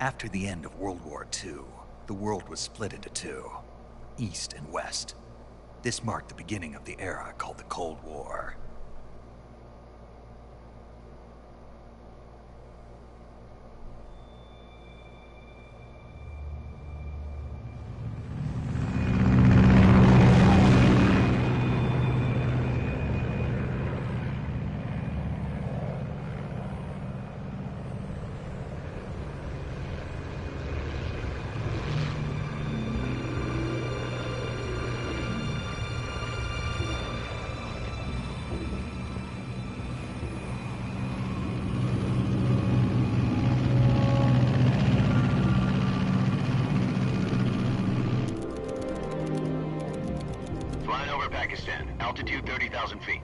After the end of World War II, the world was split into two, East and West. This marked the beginning of the era called the Cold War. Altitude 30,000 feet.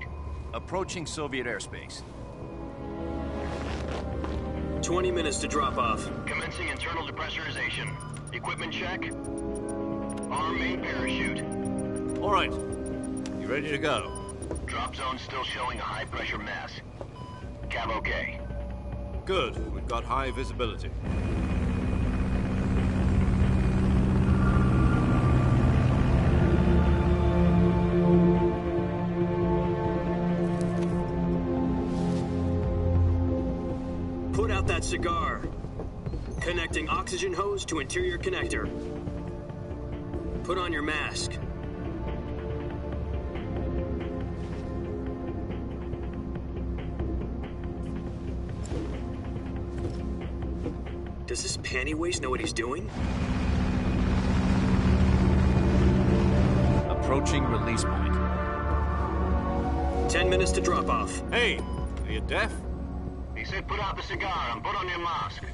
Approaching Soviet airspace. 20 minutes to drop off. Commencing internal depressurization. Equipment check. Arm main parachute. All right. You ready to go? Drop zone still showing a high pressure mass. Cav okay. Good. We've got high visibility. Put out that cigar. Connecting oxygen hose to interior connector. Put on your mask. Does this panty waste know what he's doing? Approaching release point. 10 minutes to drop off. Hey, are you deaf? He said put out the cigar and put on your mask.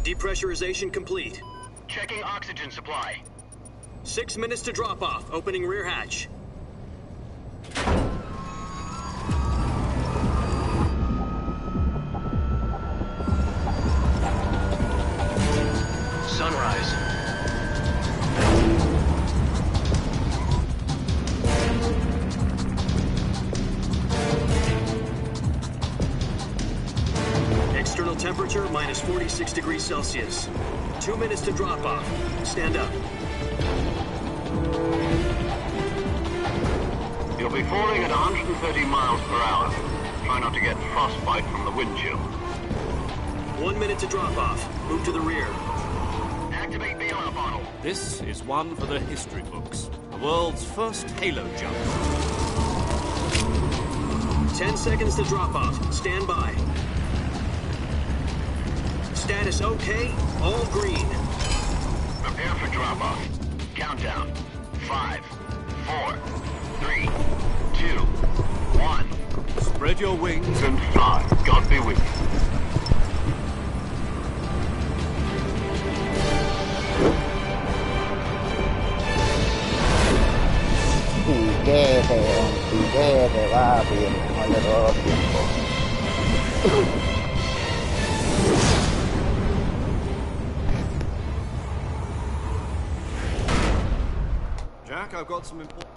Depressurization complete. Checking oxygen supply. 6 minutes to drop off. Opening rear hatch. Sunrise. External temperature minus 46 degrees Celsius. 2 minutes to drop off. Stand up. You'll be falling at 130 miles per hour. Try not to get frostbite from the wind chill. 1 minute to drop off. Move to the rear. Activate bailout bottle. This is one for the history books. The world's first halo jump. 10 seconds to drop off. Stand by. Status okay. All green. Prepare for drop off. Countdown. 5, 4, 3, 2, 1. Spread your wings And fly. God be with you. Sigue, te va bien, no le todo tiempo. Jack, I've got some important...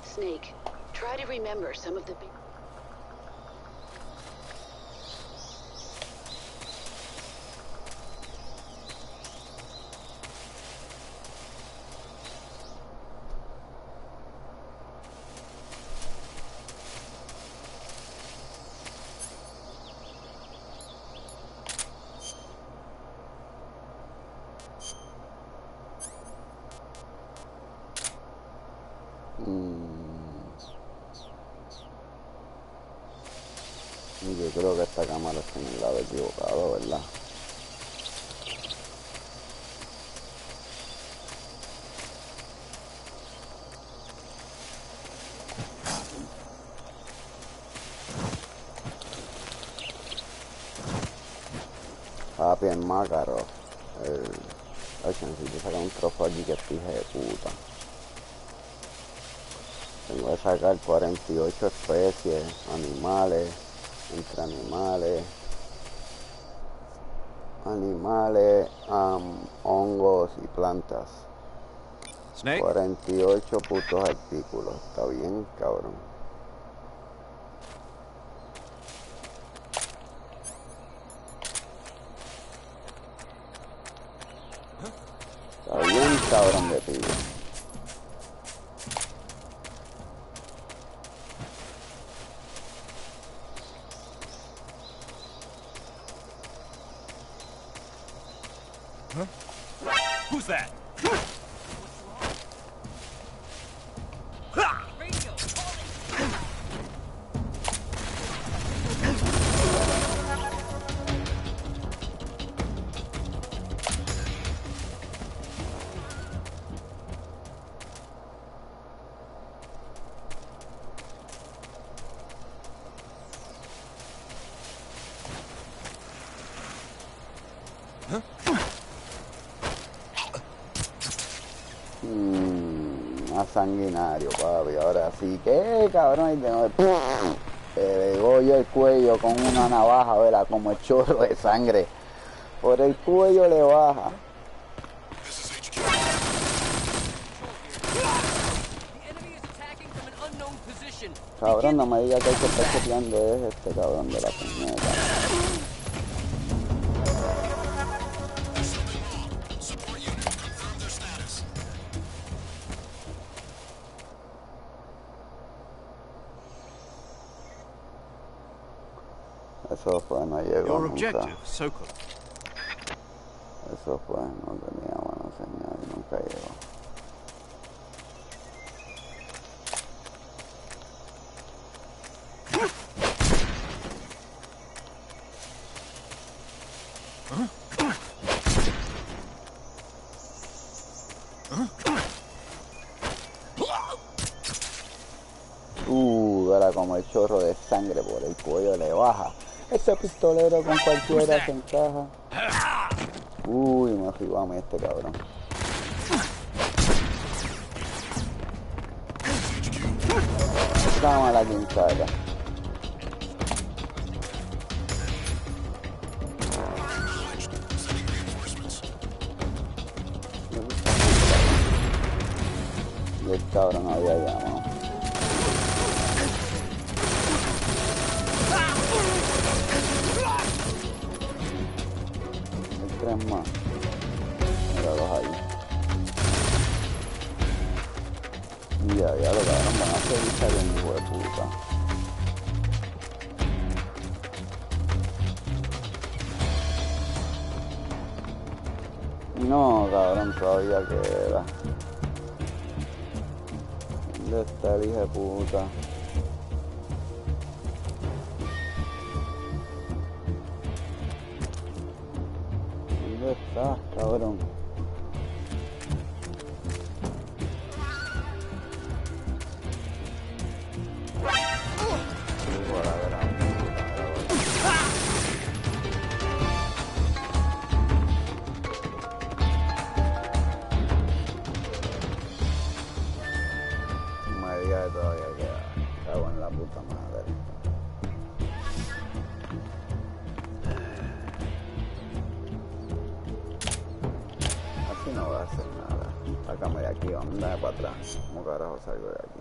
Snake, try to remember some of the big... Y yo creo que esta cámara está en el lado equivocado, ¿verdad? Papi, el mácaro. Necesito sacar un trozo aquí que fije de puta. Tengo que sacar 48 especies, animales, entre animales, hongos y plantas. Snake? 48 putos artículos. Está bien, cabrón. Está bien, cabrón de pillo. Who's that? Sanguinario, papi. Ahora sí que, cabrón, le degollo el cuello con una navaja, ¿verdad? Como el chorro de sangre por el cuello le baja. Cabrón, no me diga que el que está chequeando es este cabrón de la puñeta. Eso fue, no llegó nunca. Eso fue, no tenía buena señal, nunca llegó. Era como el chorro de sangre por el cuello le baja. Ese pistolero con cualquiera se encaja. Uy, me arribame este cabrón. Dame la quintada. Y el cabrón había llamado. Más. Míralos ahí. Ya, lo cabrón, van a seguir saliendo, hijo de puta. No, cabrón, todavía queda. ¿Dónde está el hijo de puta? ¿Dónde estás, cabrón? Me diga que todavía queda. Cago en la puta madre. No voy a hacer nada. Sácame de aquí, vamos a andar para atrás. ¿Cómo carajo salgo de aquí?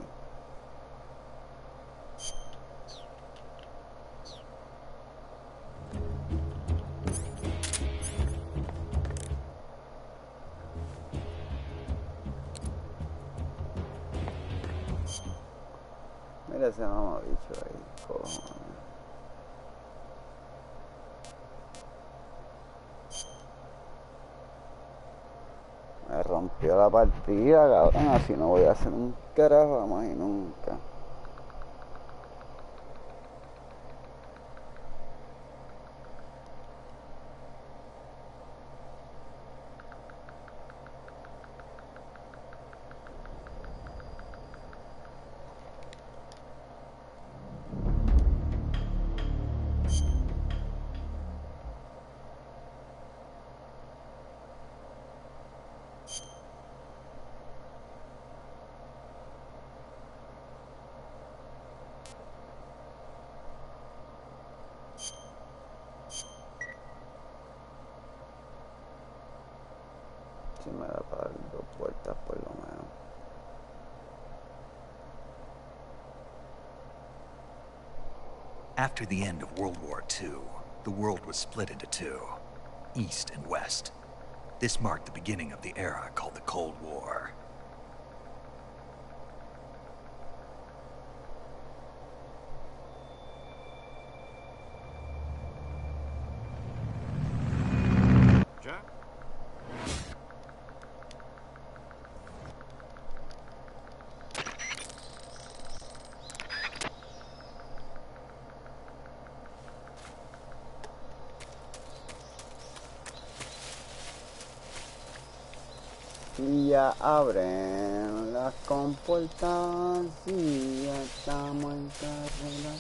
Mira ese mamabicho ahí, cojones. rompió la partida, cabrón. Así no voy a hacer un carajo más y nunca. Si me da para dar 2 vueltas por lo menos. After the end of World War II, the world was split into two, East and West. This marked the beginning of the era called the Cold War. Y ya abren las compuertas y ya estamos en carrera.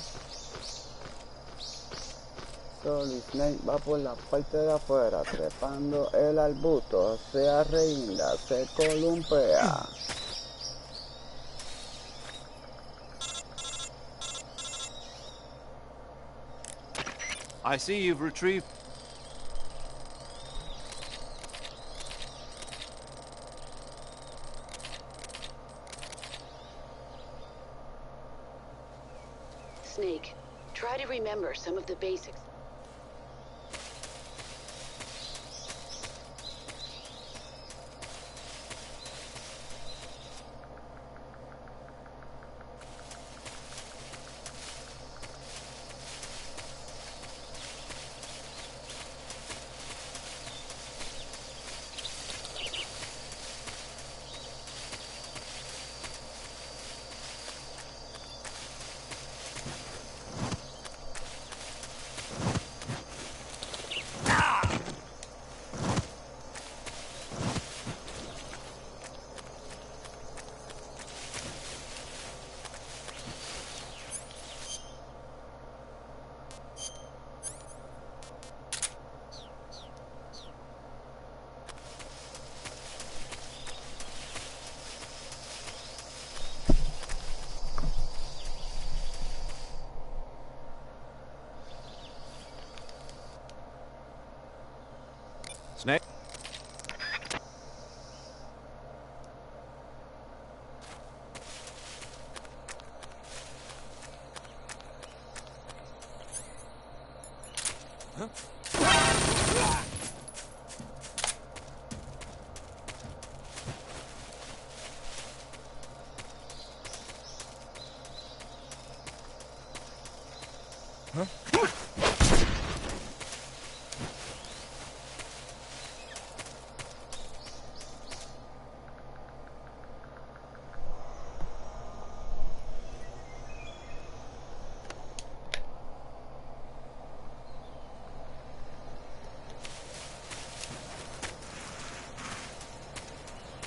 Solid Snake va por la parte de afuera, trepando el arbusto, se arreguinda, se columpea. I see you've retrieved... Snake, try to remember some of the basics. Snake? Huh?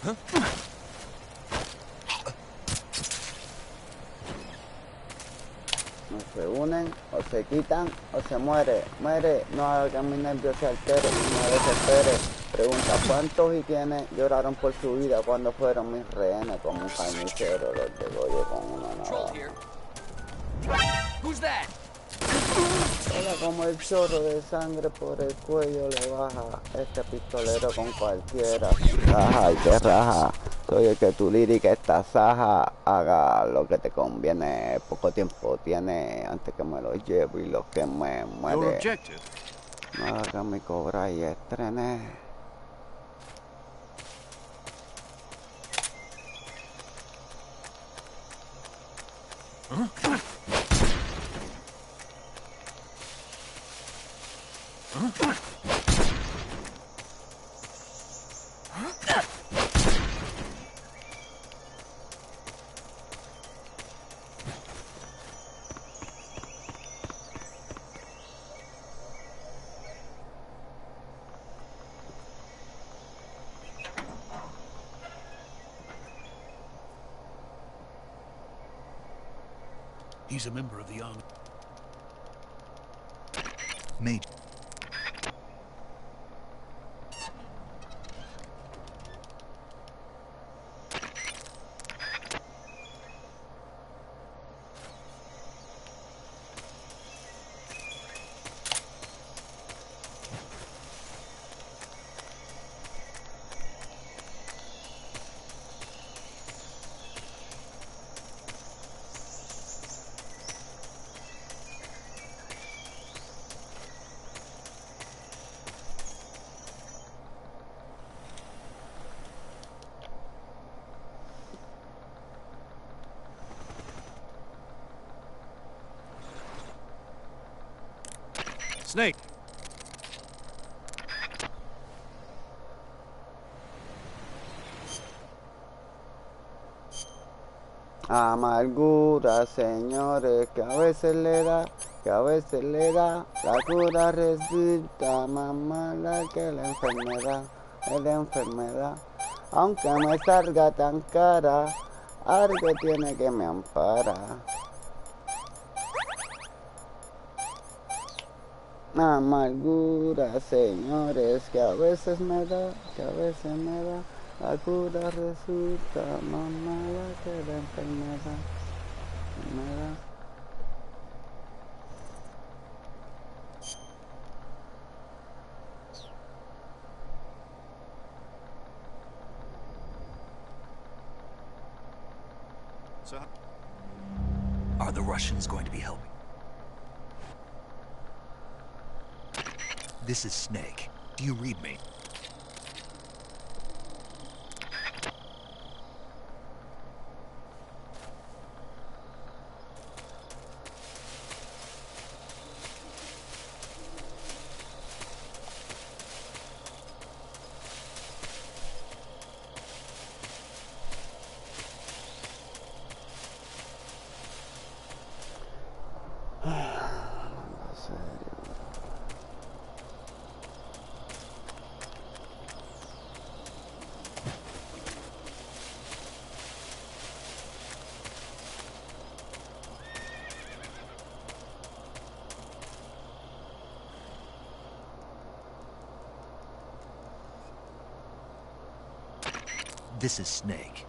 Huh? No se unen, o se quitan, o se muere. Muere, no haga que mi nervio se altere, no desespere. Pregunta, ¿cuántos y quiénes lloraron por su vida cuando fueron mis rehenes? Como un carnicero los degollé con una navaja. Hola, como el chorro de sangre por el cuello le baja este pistolero con cualquiera. Raja y te raja. Soy el que tu lírica está saja. Haga lo que te conviene. Poco tiempo tiene antes que me lo llevo y lo que me muere. No haga mi cobra y estrené. He's a member of the army. Major. Snake. Amargura, señores, que a veces le da, la cura resulta más mala que la enfermedad, aunque me salga tan cara, algo tiene que me ampara. Amargura, señores, que a veces me da, la cura resulta más mala que la enfermedad. So, Are the Russians going to be helping? This is Snake. Do you read me? This is Snake.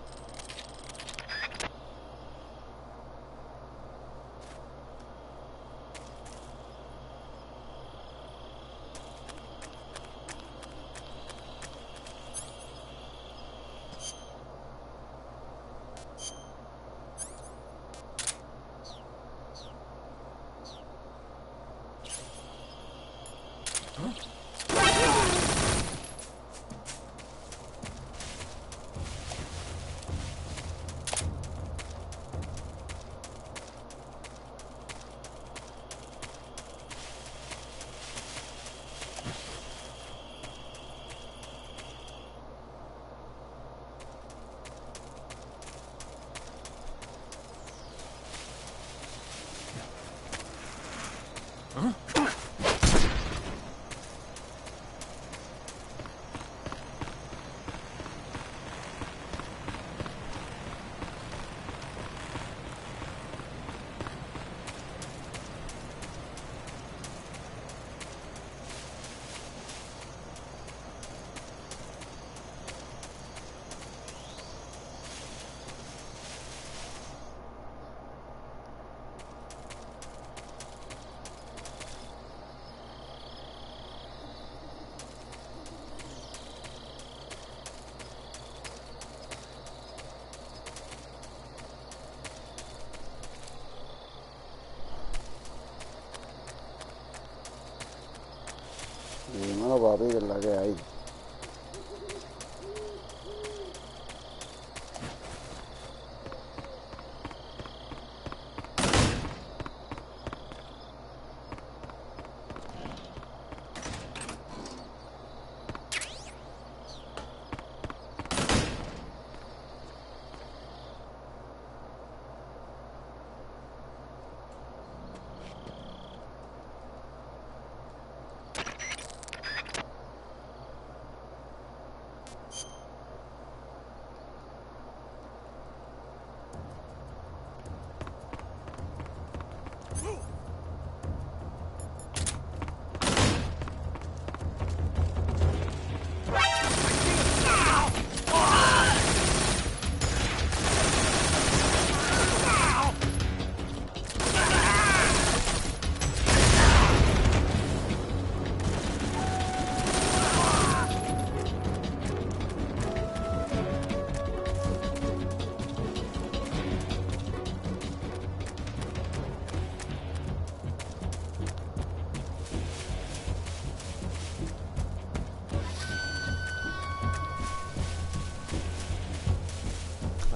Dímelo, papi, que es la que hay.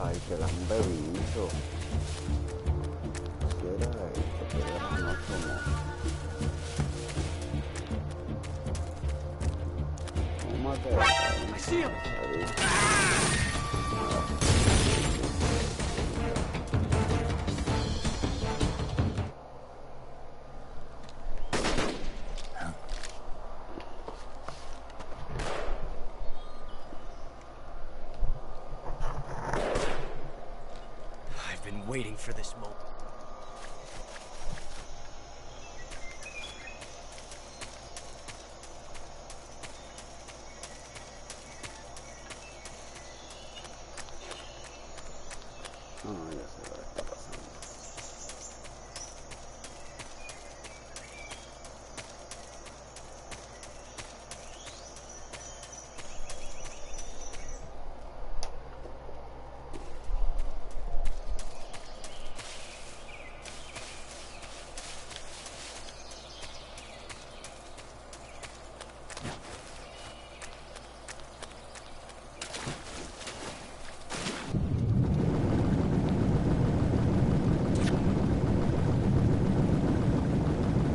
Ay, que la han bebido. Si era esto, pero era no como. ¿Cómo te va? Waiting for this moment. No, ya sé lo que está pasando.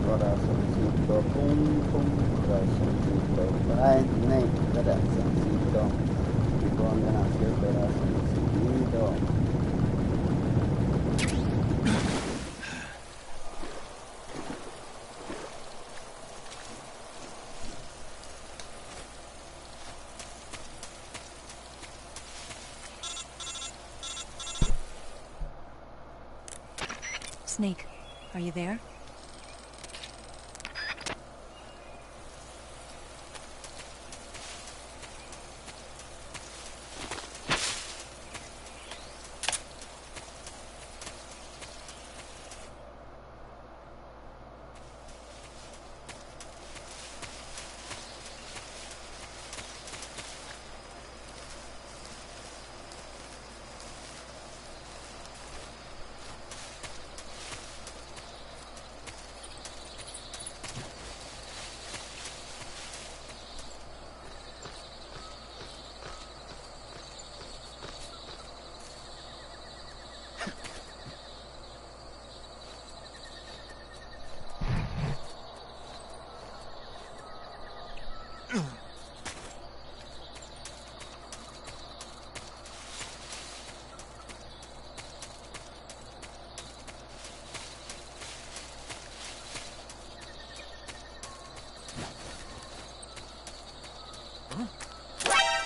Corazoncito, pum pum, corazoncito, corazoncito, y donde nació el corazoncito. Snake, are you there?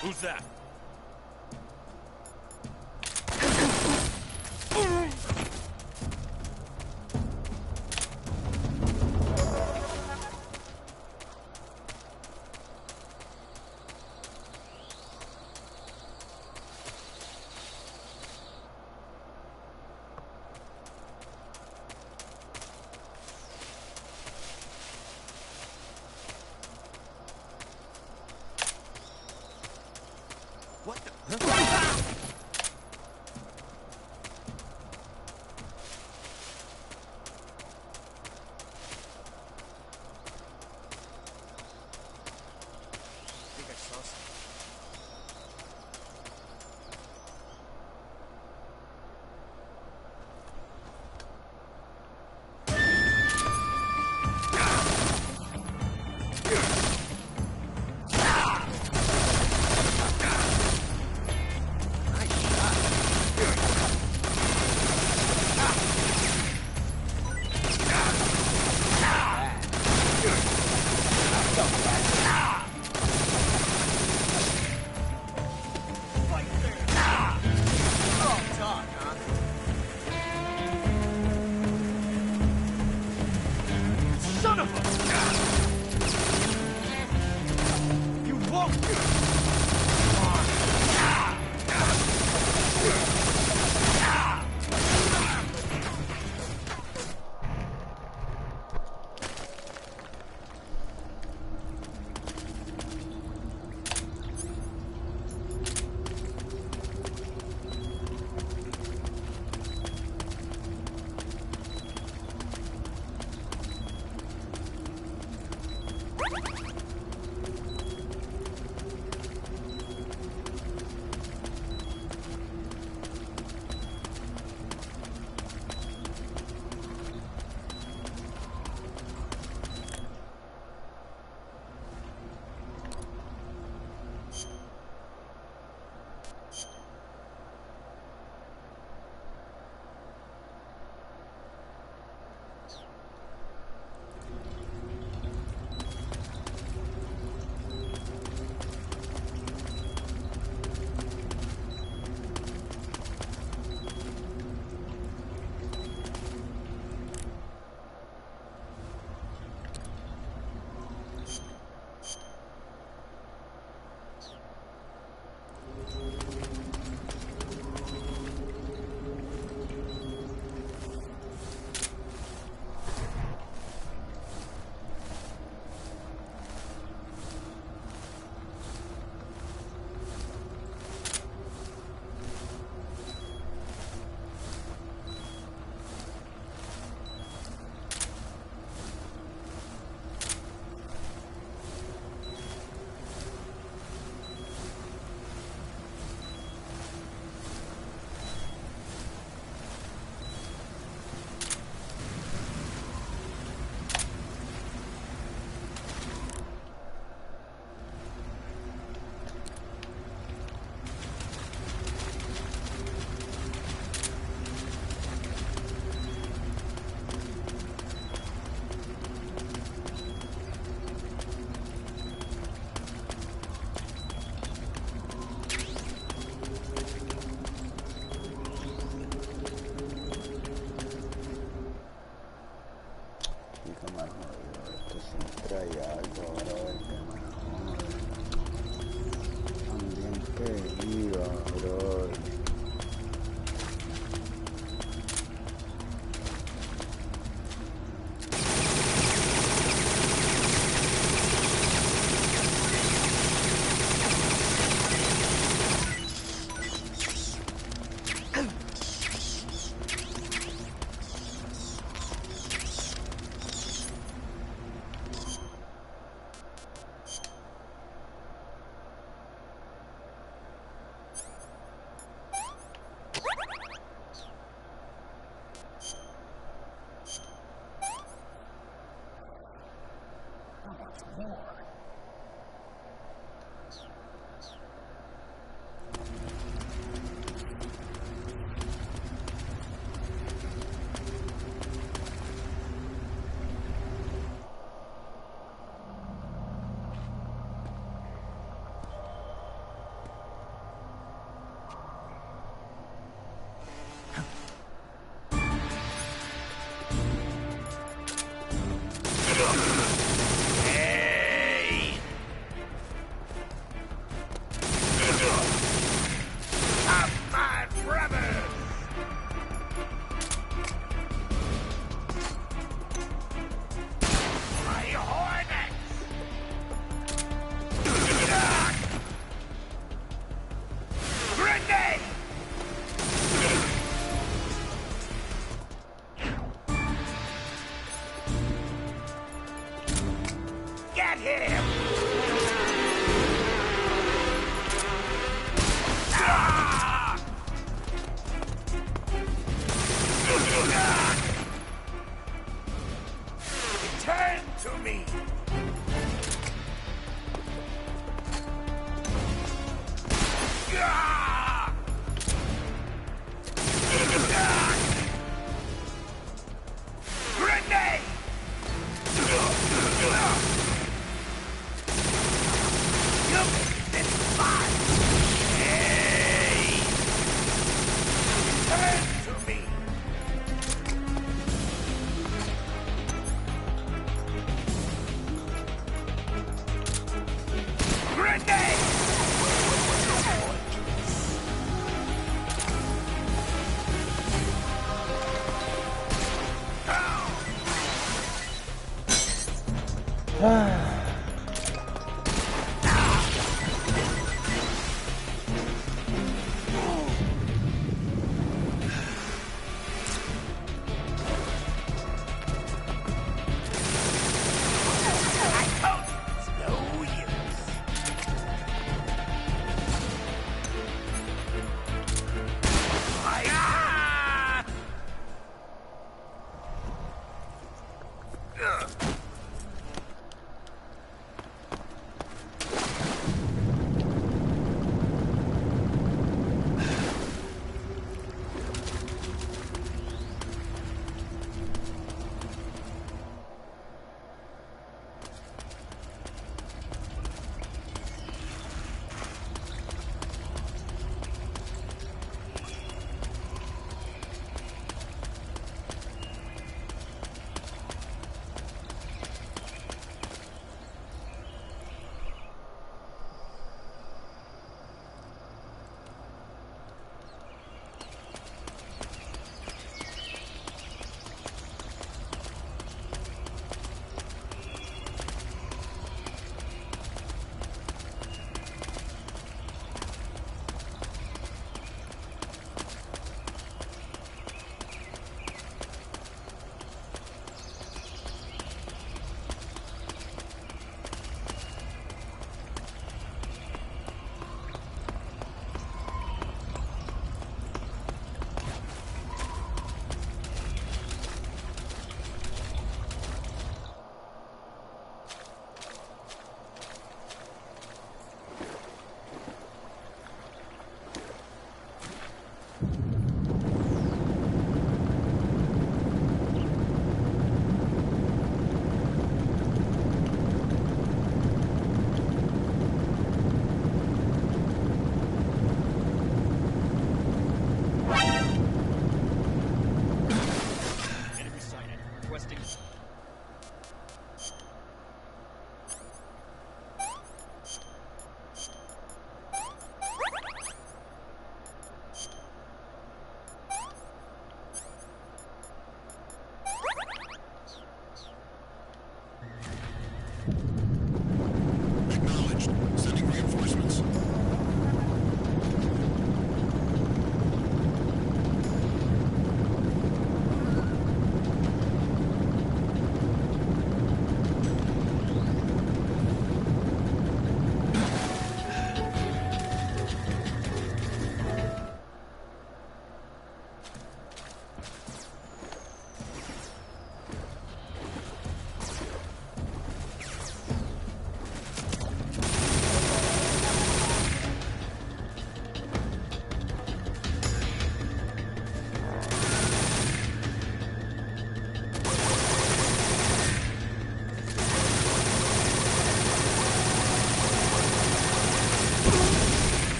Who's that? What the? Huh? I think I saw something. siempre hay algo, brother, que me jode. También que viva, brother.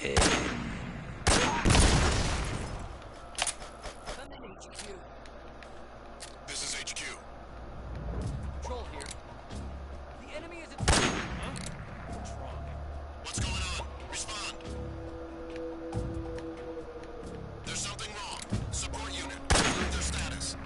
This is HQ. Control here. The enemy is attacking. Huh? What's wrong? What's going on? Respond. There's something wrong. Support unit. What's their status?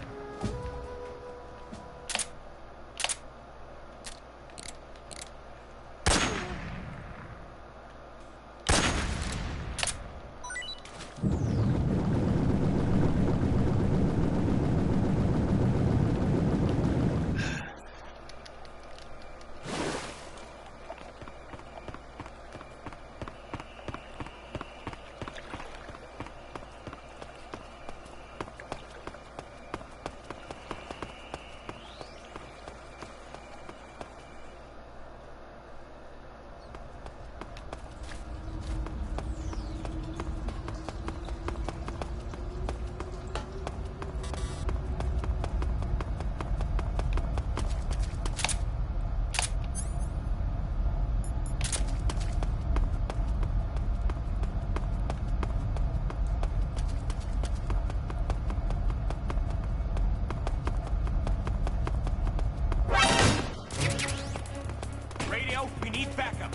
Radio, we need backup.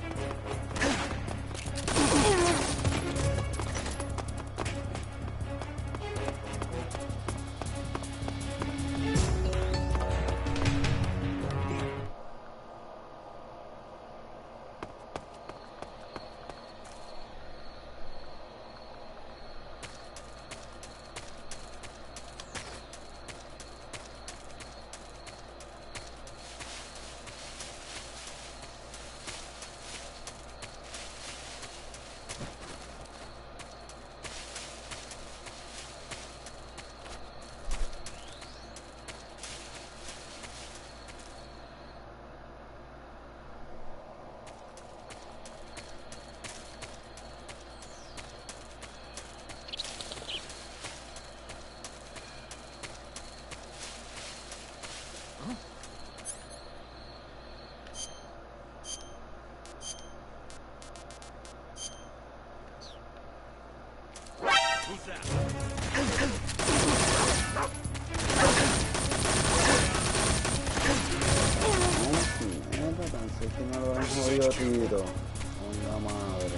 Who's that? Pensé que no lo han jodido tiro. Onda madre.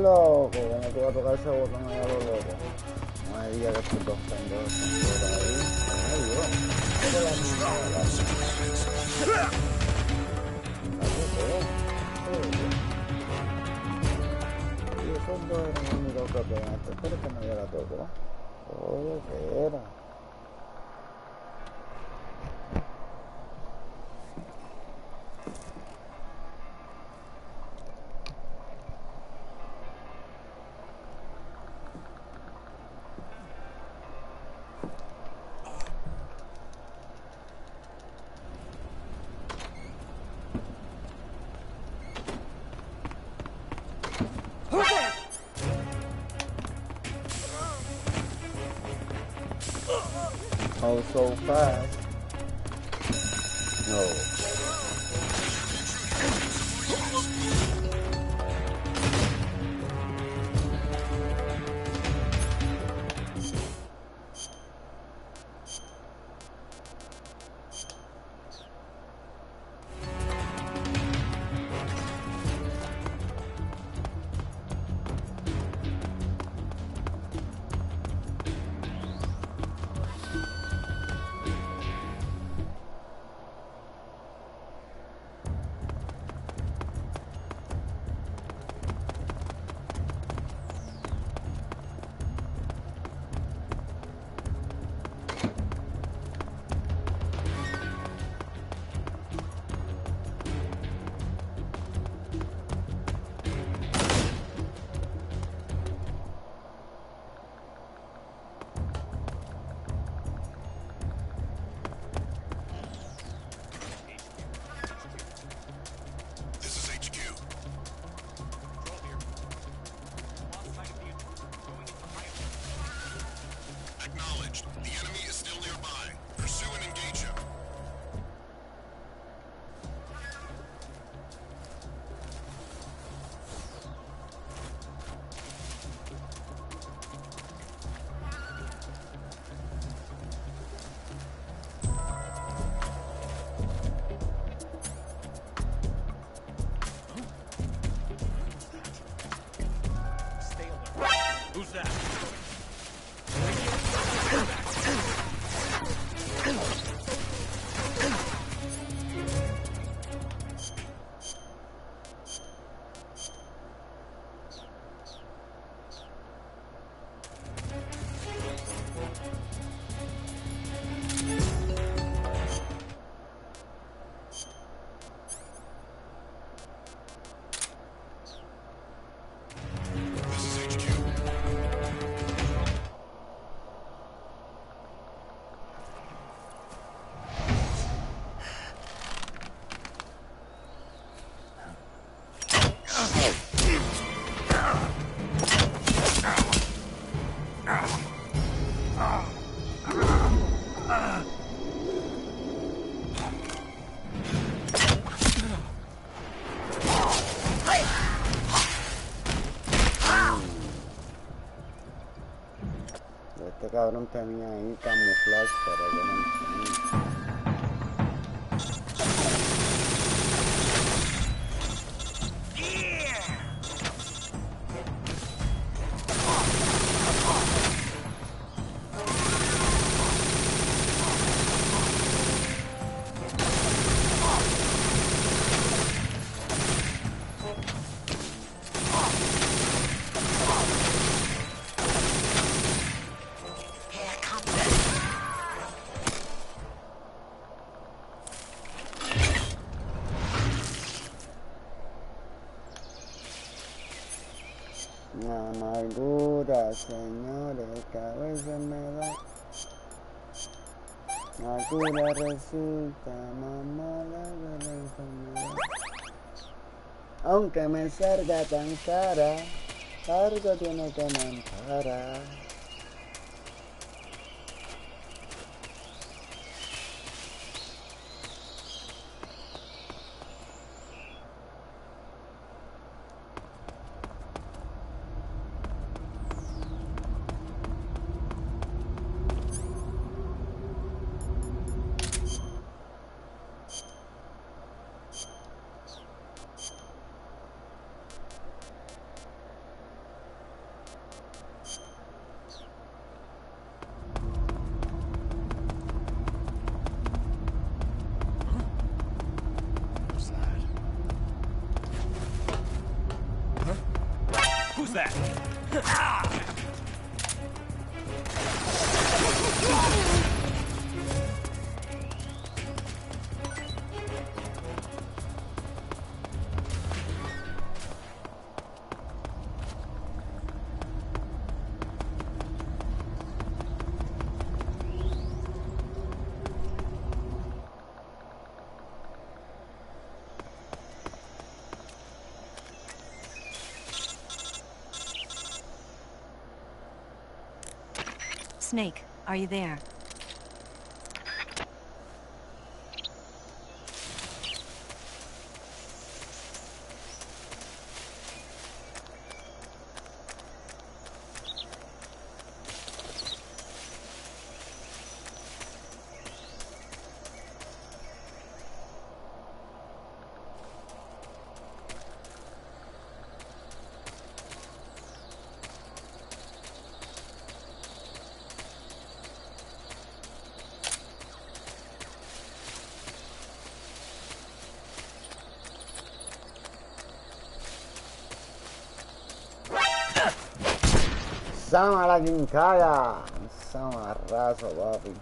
loco, como tú vas a tocar ese botón allá lo loco. No me digas que estos dos pendejos están por ahí. Ay, Dios. ¿Cómo la mierda? Y esos dos eran los únicos que pegaste. Espero que no ya la tocó. Oye, ¿qué era? Oh, so fast. No. Who's that? Este cabrón tenía ahí camuflaje para que no entienda. La amargura, señores, que a veces me da. La cura resulta más mala que la enfermedad. Aunque me salga tan cara, algo tiene que me amparar. Who's that? Snake, are you there? Sama la quincalla. Sama raso, papi.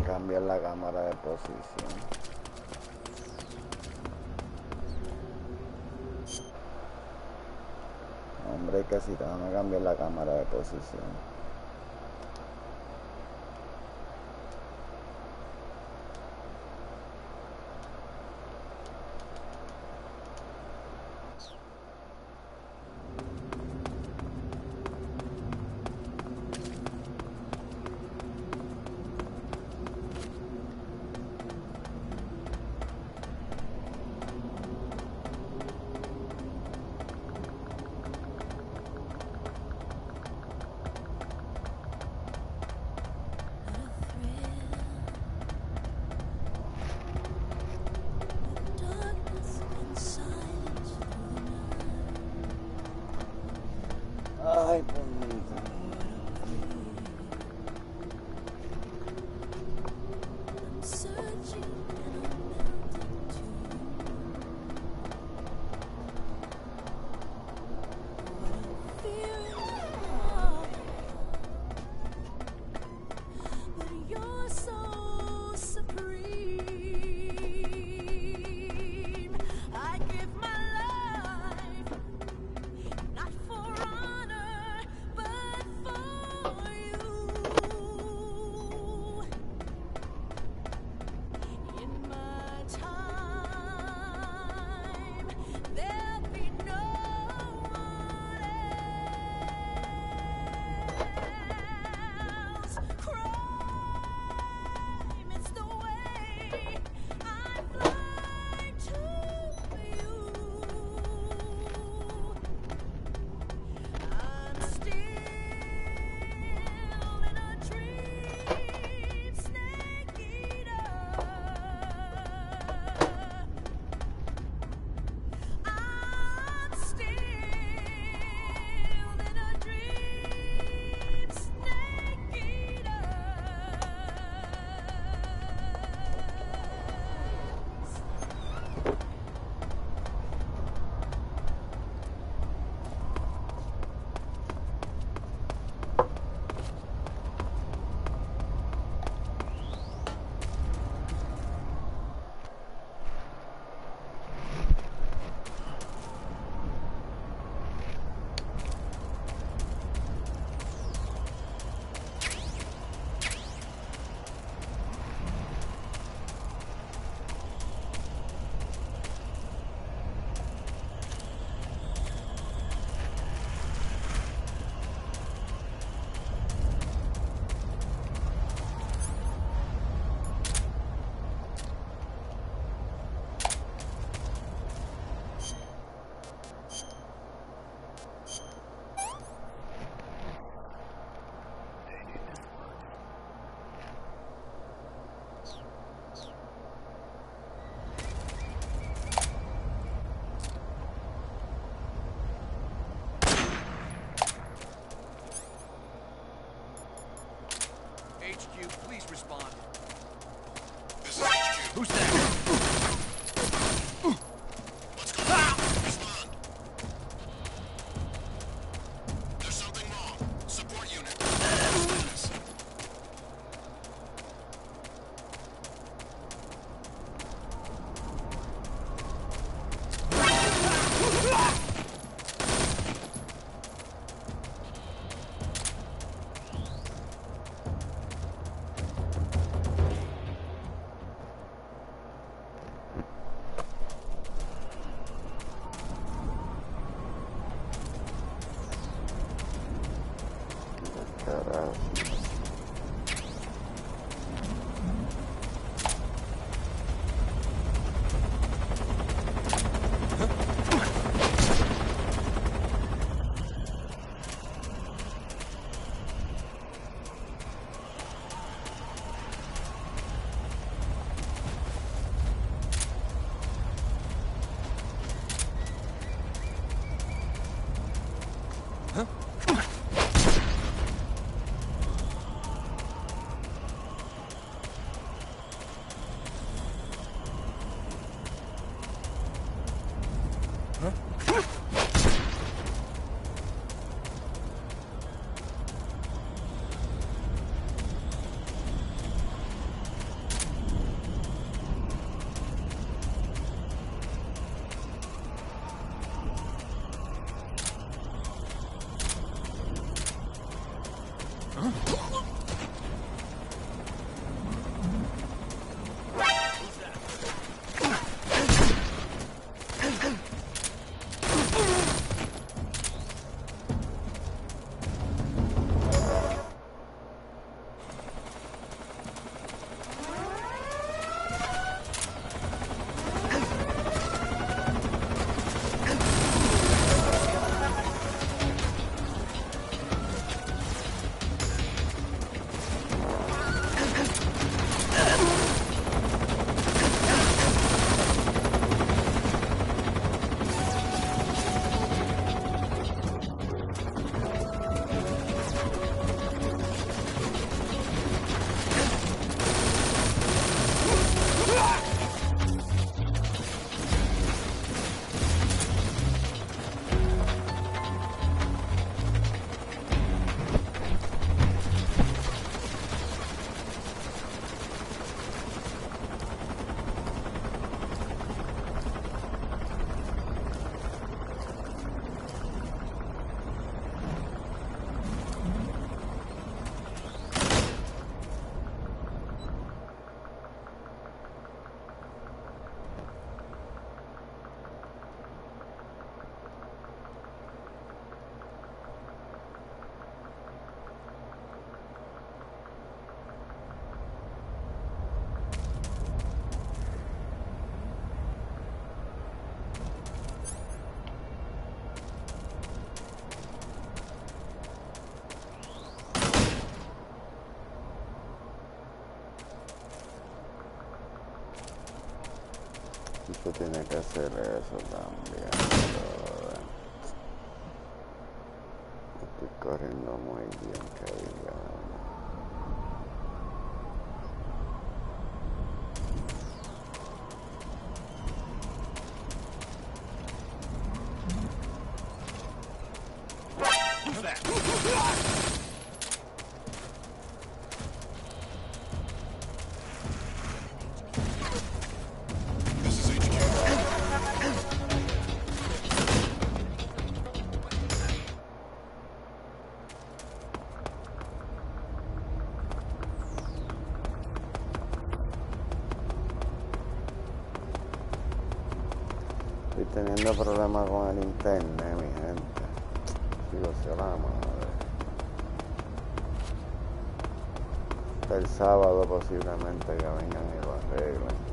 Cambiar la cámara de posición. Hombre, que si te van a cambiar la cámara de posición. Ay, bonita. Esto tiene que hacer eso también. Estoy corriendo muy bien, que digamos. Estoy teniendo problemas con el internet, mi gente. Digo, sea la madre. Hasta el sábado posiblemente que vengan y lo arreglen.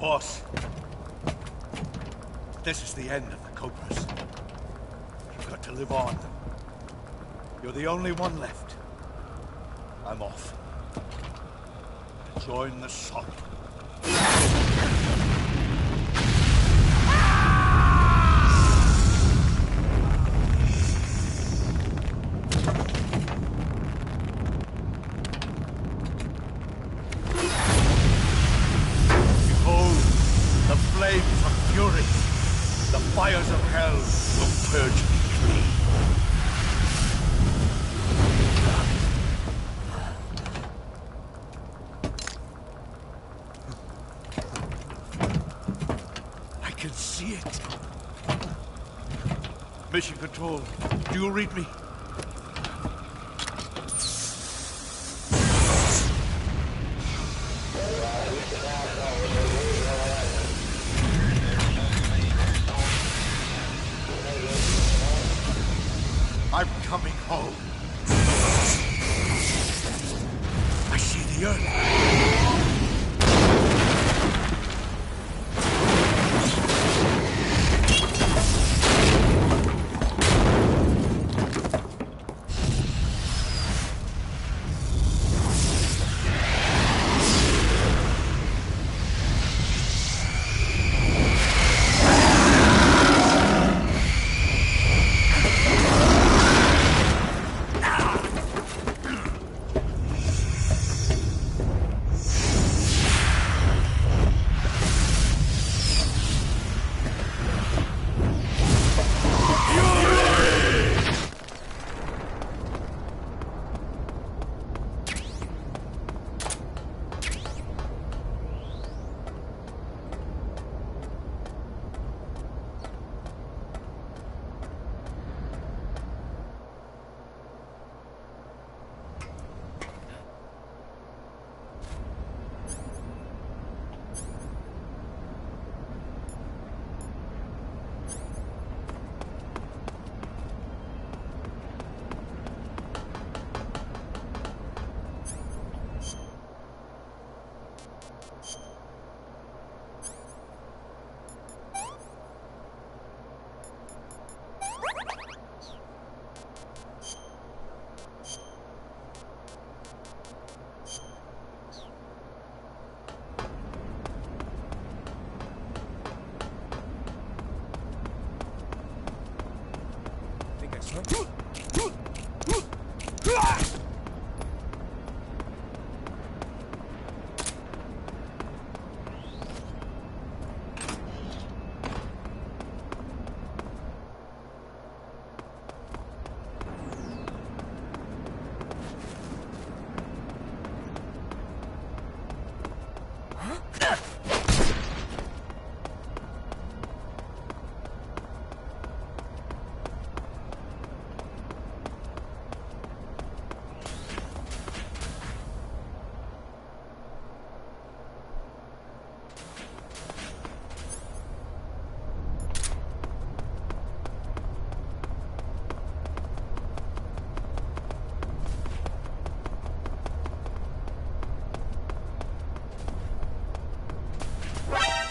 Boss, this is the end of the Cobras. You've got to live on. You're the only one left. I'm off. Join the sun. Behold, the flames of fury. The fires of hell will purge me clean. I can see it. Mission Control, do you read me? I'm coming home. I see the earth.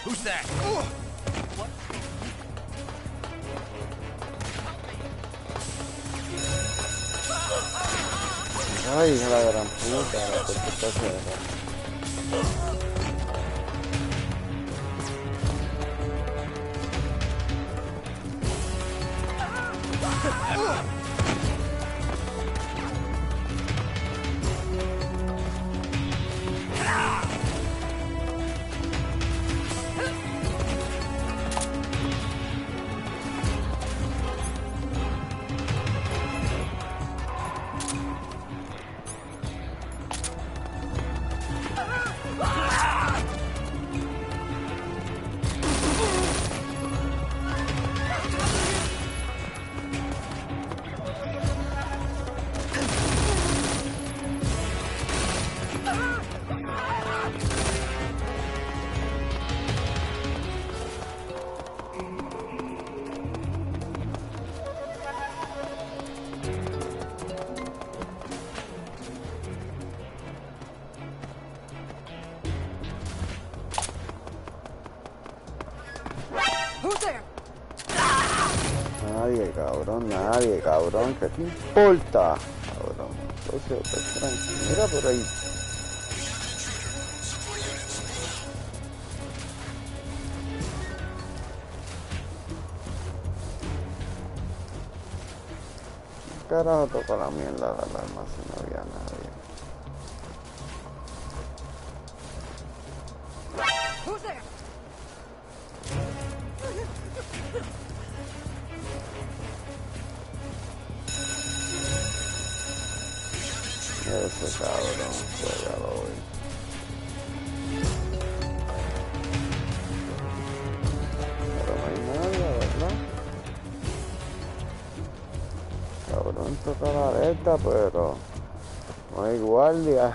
Who's that? What? Ay, hija de la gran puta, la puta está cerrada. cabrón, nadie, cabrón. ¿Qué te importa? Cabrón, entonces, pues, tranquilo. Mira por ahí. Carajo, toca la mierda de la arma si no había nadie. Ese cabrón, pues ya lo vi. Pero no hay nadie, ¿verdad? Cabrón, toca la alerta, pero no hay guardia.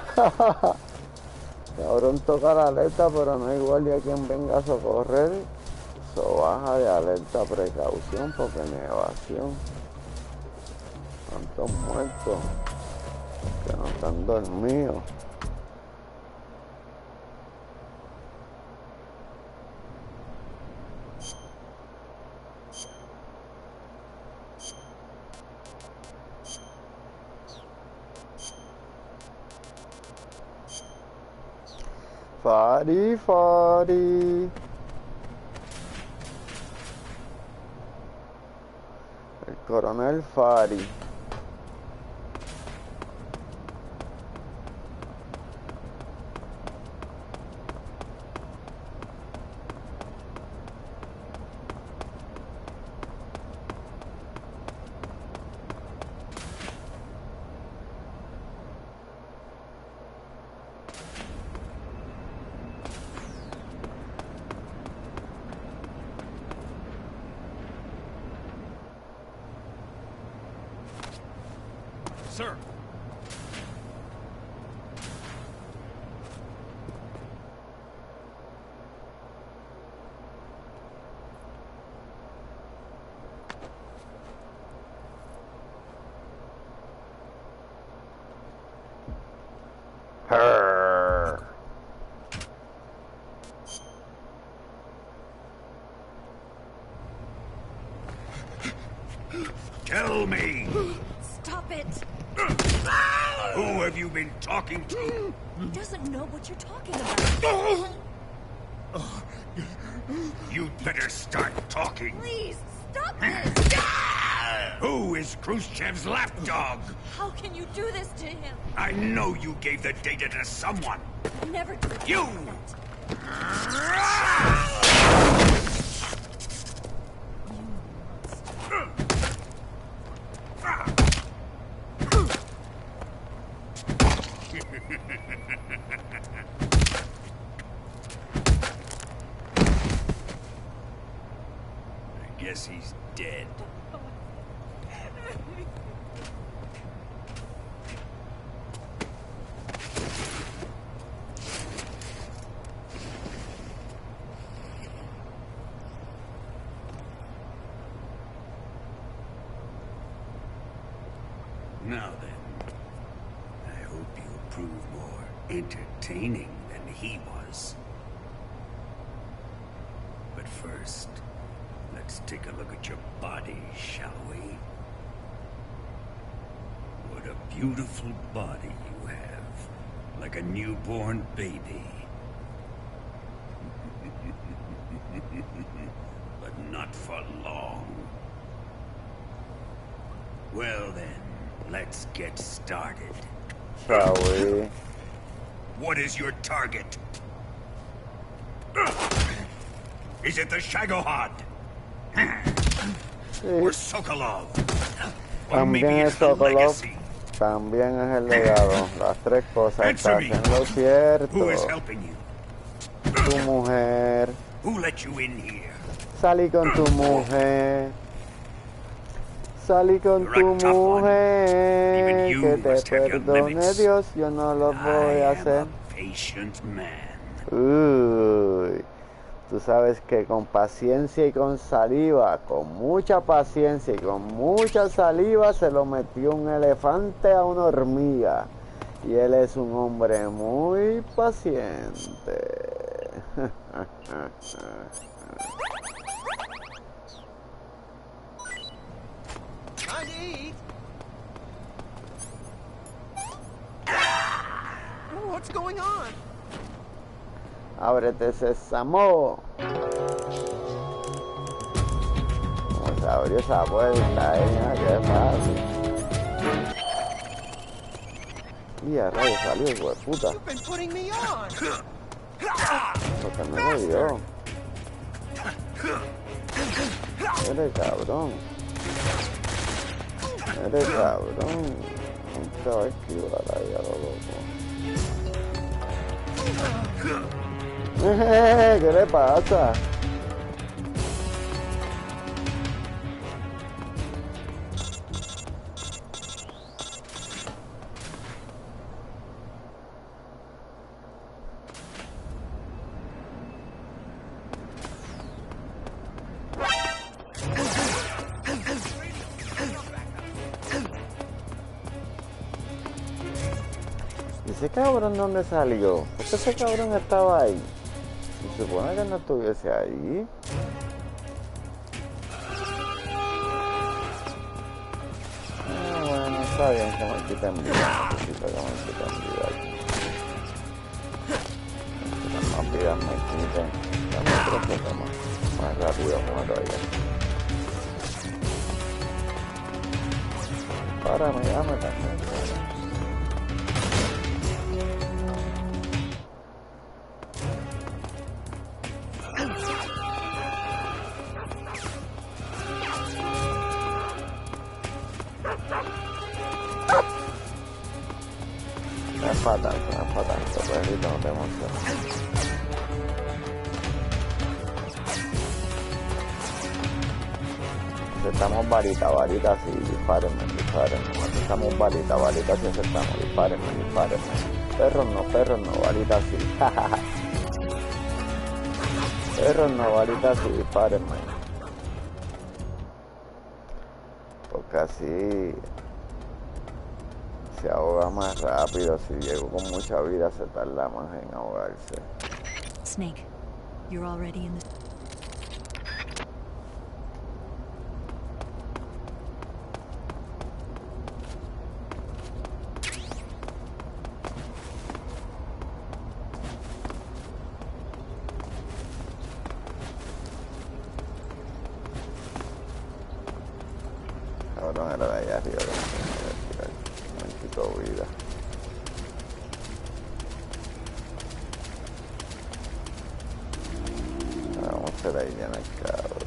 Cabrón, toca la alerta, pero no hay guardia quien venga a socorrer. Eso baja de alerta precaución porque elevación. Tantos muertos que no están dormidos. Fari. El coronel Fari. Sir. Her. Tell me! Stop it! Who have you been talking to? He doesn't know what you're talking about. You'd better start talking. Please, stop this! Who is Khrushchev's lapdog? How can you do this to him? I know you gave the data to someone. Never do that. You! I guess he's dead. Now then, I hope you'll prove more entertaining than he was. But first, let's take a look at your body, shall we? What a beautiful body you have, like a newborn baby. But not for long. Well then, let's get started. Shall we? What is your target? Is it the Shagohod? Or Sokolov? Or maybe También es it's the Sokolov, Legacy? también es el legado. Las tres cosas Answer estás me. en lo cierto. Who is helping you? Tu mujer. Who let you in here? Salí con tu mujer. Salí con tu mujer. Que te perdone Dios, yo no lo voy a hacer. Patient man. Uy, tú sabes que con paciencia y con saliva, con mucha paciencia y con mucha saliva se lo metió un elefante a una hormiga. Y él es un hombre muy paciente. What's going on? Ábrete, sésamo. ¿Cómo se abrió esa puerta? Qué fácil. Y a rayos salió, hijo de puta. Porque me lo dio. Eres cabrón. Eres cabrón. Nunca va a esquivar ahí a lo loco. ¿Qué le pasa? ¿Ese cabrón dónde salió? ¿Por qué ese cabrón estaba ahí? Se supone que no estuviese ahí. Bueno, está bien que me quiten vida. Necesito que me quiten vida aquí. Necesito más vidas me quiten. Dame otro poco más rápido muero allá. Párame, dame también. Fatal, este perrito no te emociona. Aceptamos varita, sí, dispárenme. Aceptamos varita, sí aceptamos, dispárenme. Perros no, varita sí. Perros no, varita sí, dispárenme. Porque así se ahoga más rápido. Si llego con mucha vida se tarda más en ahogarse. Snake, you're already in the... Cabrón, era de allá arriba. Vida. Vamos a hacer ahí bien el cabrón.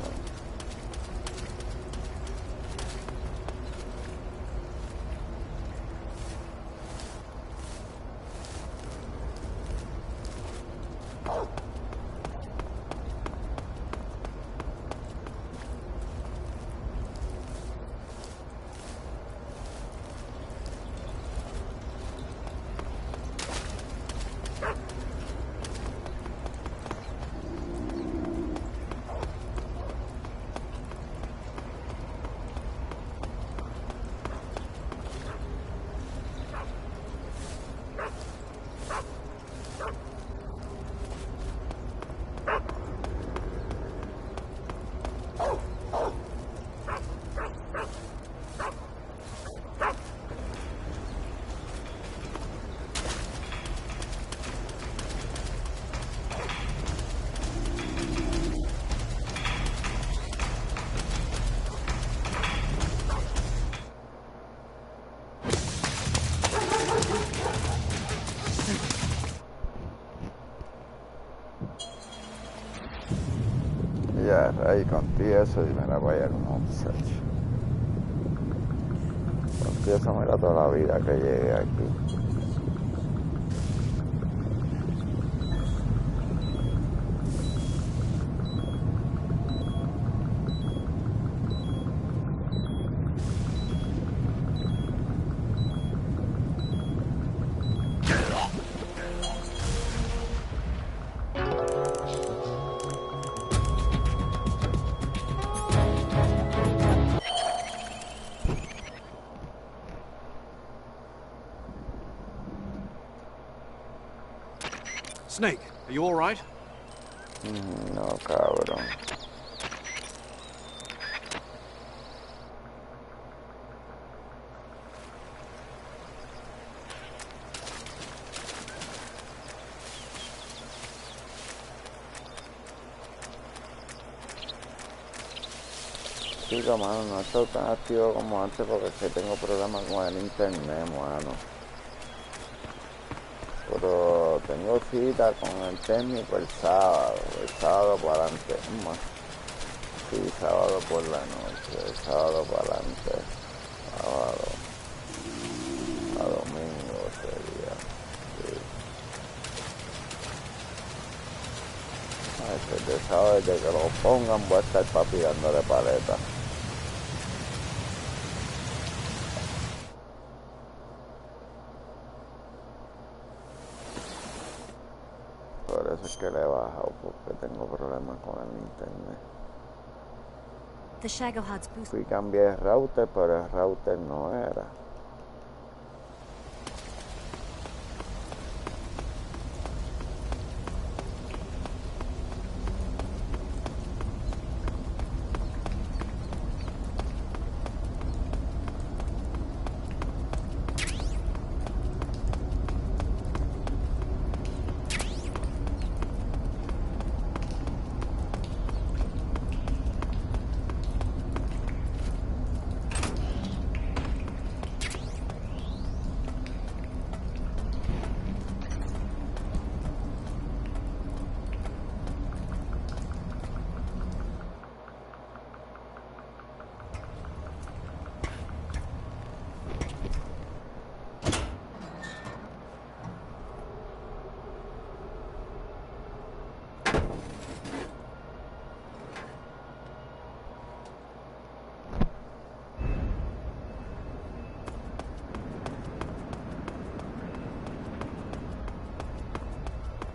Ya, ahí contigo eso y me la vaya como un muchacho. Contigo eso me da toda la vida que llegue aquí. Snake, are you all right? No, cabrón. chico, mano, no estoy tan activo como antes porque es que tengo problemas con el internet, mano. Pero tengo cita con el técnico el sábado para adelante. Sí, sábado por la noche, el sábado para adelante. Sábado a domingo sería. Sí. Desde sábado, desde que lo pongan, voy a estar papi dándole paleta. Por eso es que le he bajado, porque tengo problemas con el internet. The Shagohod's boost. Fui cambié el router, pero el router no era.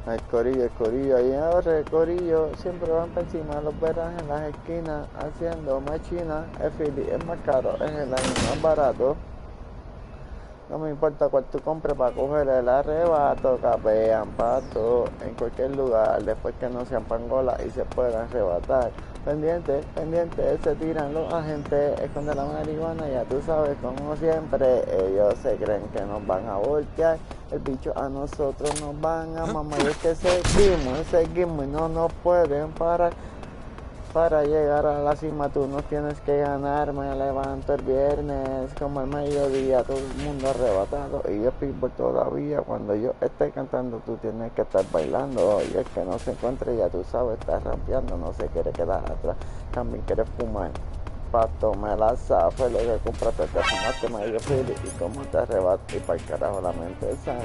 El corillo, y ahora el corillo siempre van por encima, los verás en las esquinas haciendo machina. El Philly es más caro, es el año más barato. No me importa cuál tú compres para coger el arrebato, capean pato en cualquier lugar, después que no sean pangolas y se puedan arrebatar. Pendiente, se tiran los agentes, esconden la marihuana, ya tú sabes, como siempre, ellos se creen que nos van a voltear, el bicho a nosotros nos van a mamar, y es que seguimos y no nos pueden parar. Para llegar a la cima tú no tienes que ganar, me levanto el viernes como el mediodía, todo el mundo arrebatado y yo pitbull todavía, cuando yo esté cantando tú tienes que estar bailando, y el que no se encuentre ya tú sabes, está rampeando, no se quiere quedar atrás, también quiere fumar, pato me la zafe, lo que compraste te fumaste medio fili y como te arrebato y para el carajo la mente sana.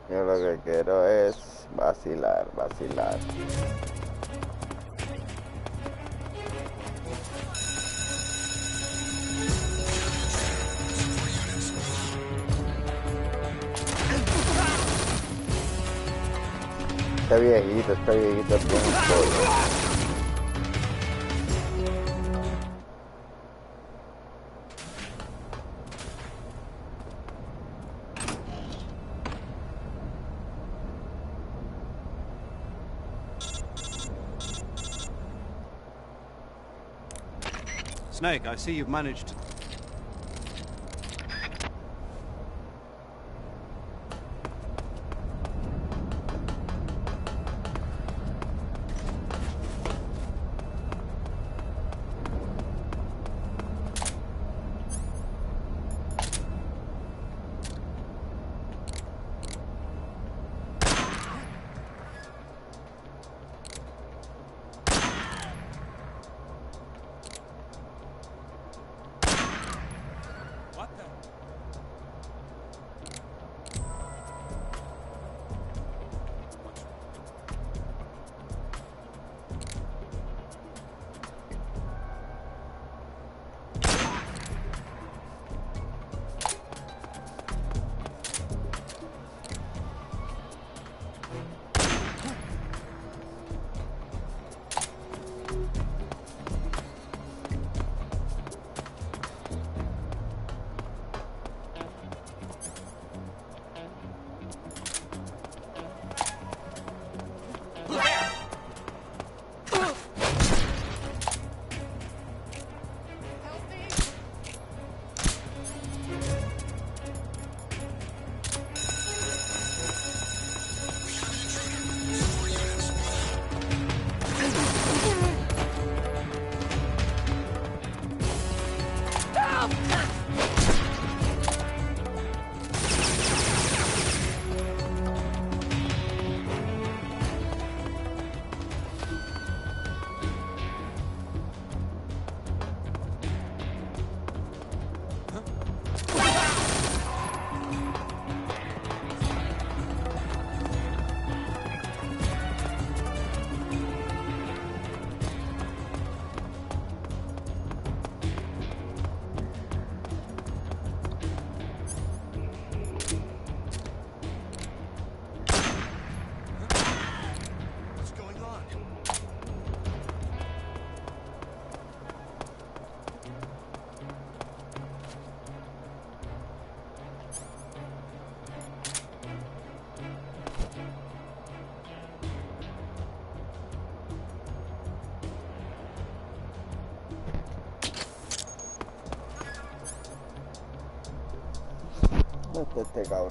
Yo lo que quiero es vacilar. Este viejito es bien solo. Snake, I see you've managed to... ¿Dónde está este cabrón?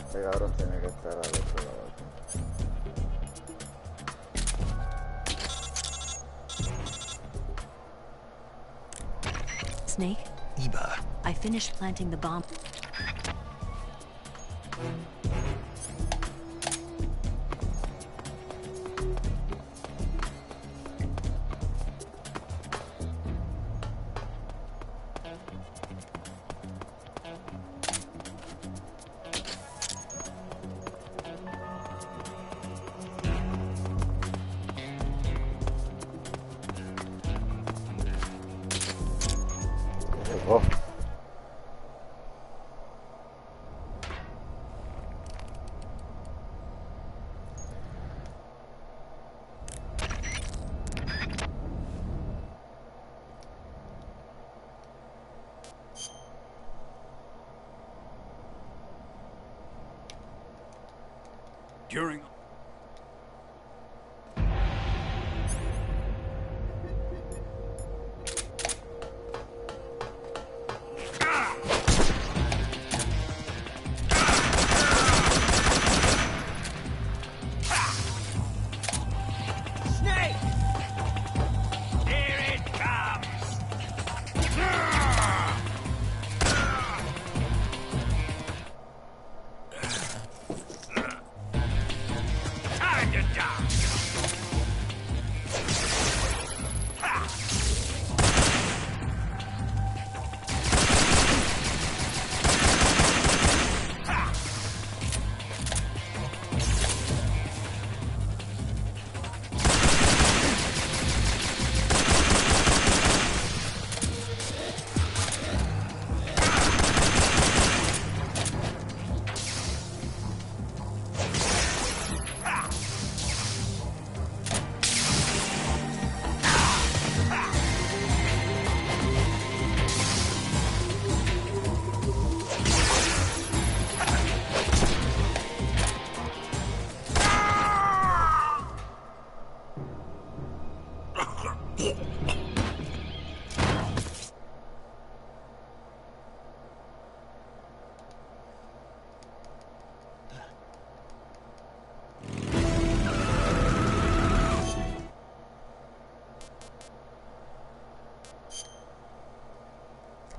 Este cabrón tiene que estar al otro lado. Snake? Eva. I finished planting the bomb. Oh. During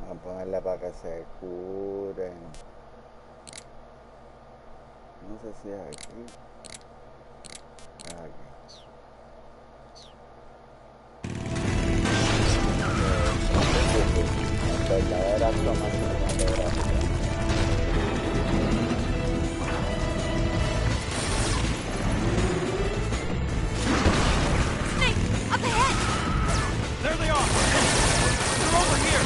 Vamos a ponerle para que se curen. No sé si es aquí. Aquí. Verdadera toma cinematográfica. Snake, up ahead! There they are! They're over here!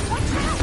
Watch out!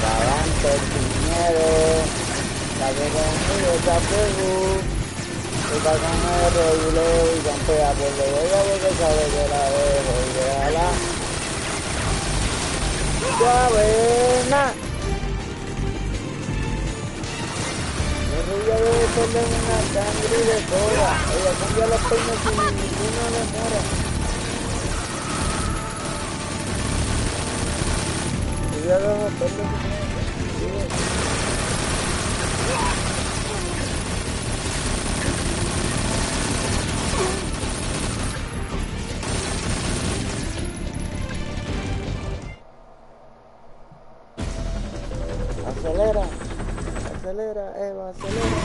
para adelante, sin miedo. Saque conmigo, Saqueo. Está con R y leo y campea por lo de ella porque sabe que la dejo y déjala. ¡Suavena! La rubia debe serle una sangre de toda. Ella cambia los peines sin ninguno le muera. Rubia de los peines sin Acelera, acelera, Eva, acelera.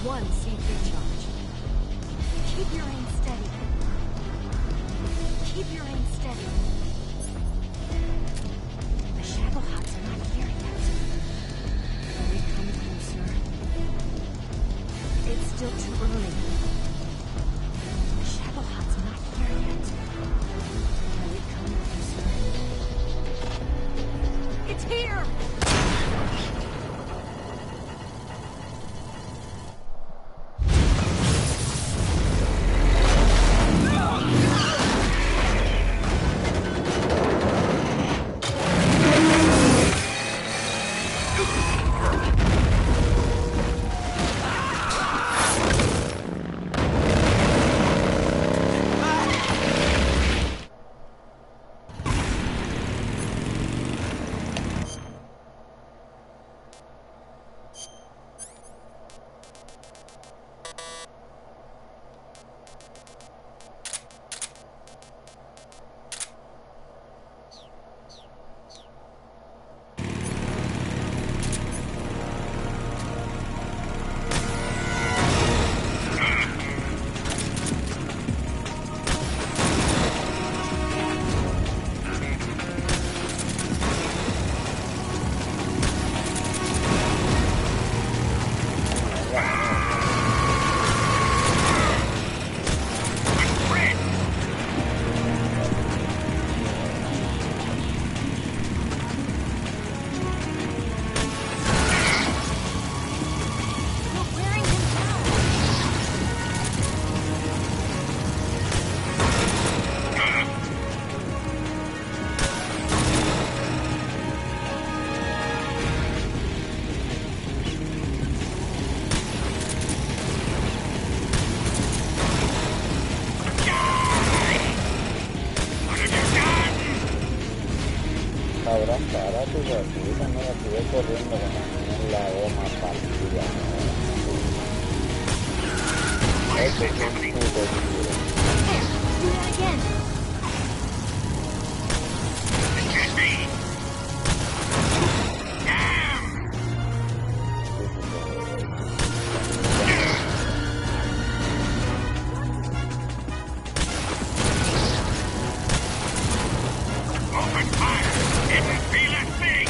One C3 charge. Keep your aim steady. Keep your aim steady. The Shadow-Hots are not here yet. Are we coming closer? It's still too early. The Shadow-Hots are not here yet. Are we coming closer? It's here! hijo de puta, mira, sigue corriendo como en la goma partida. Este es un puto tiro. Do that again. It can't be. Open fire! Didn't feel a thing!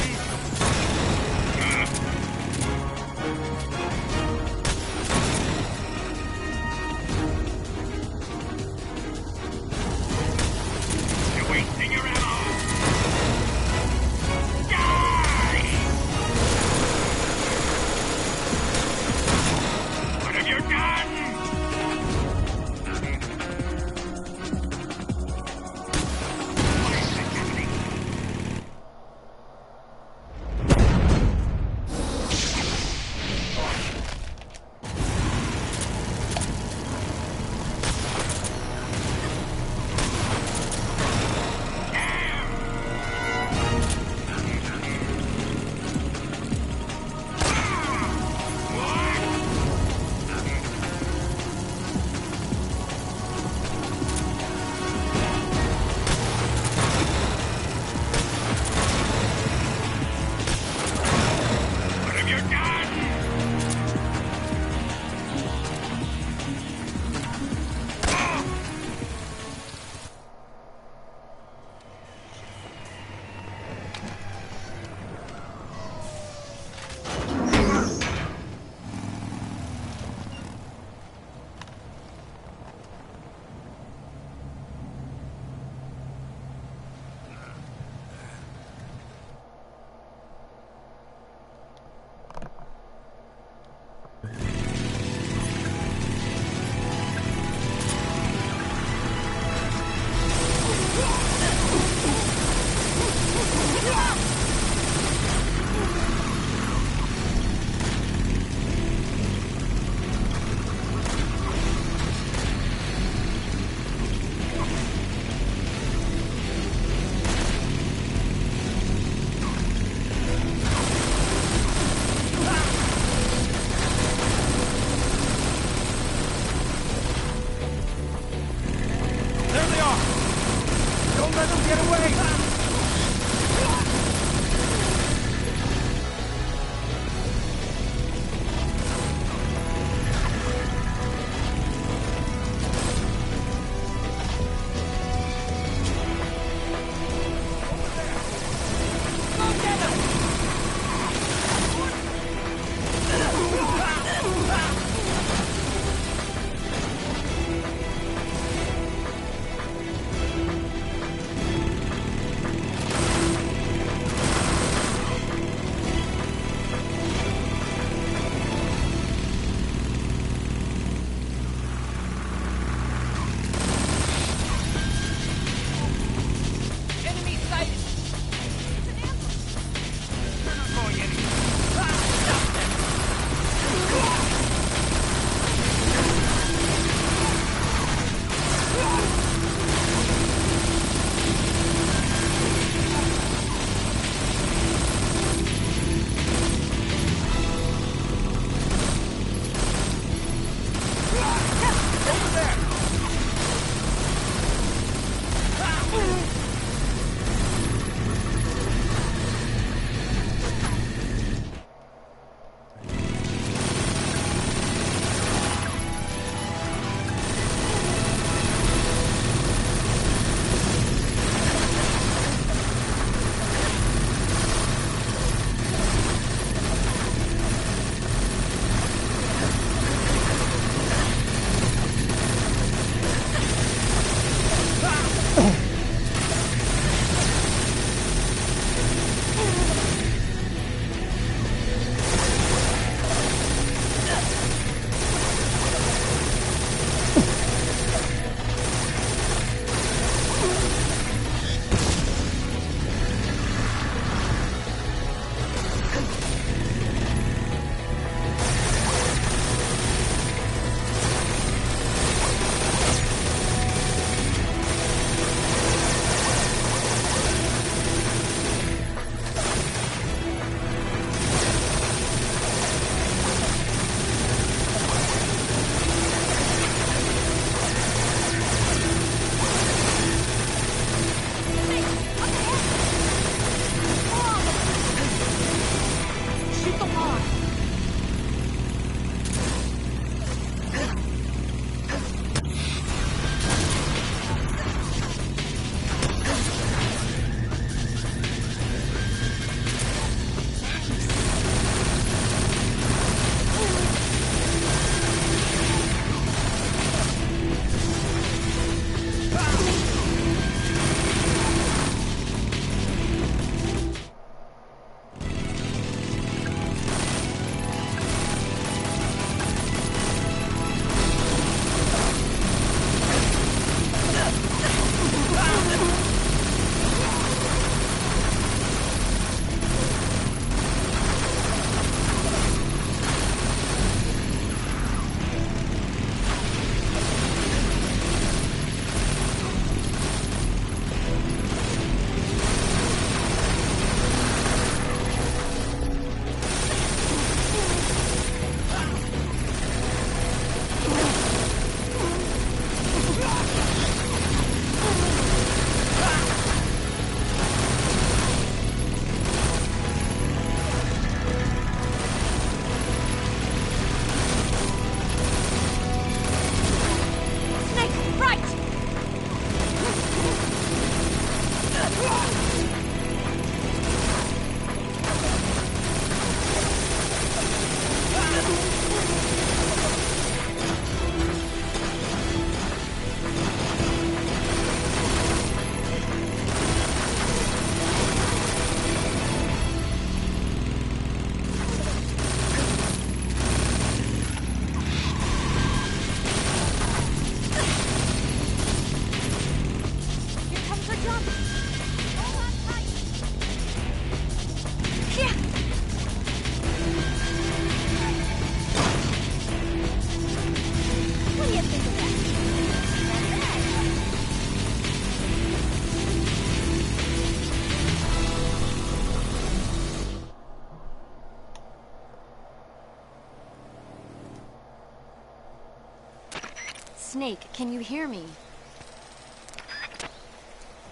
Snake, can you hear me?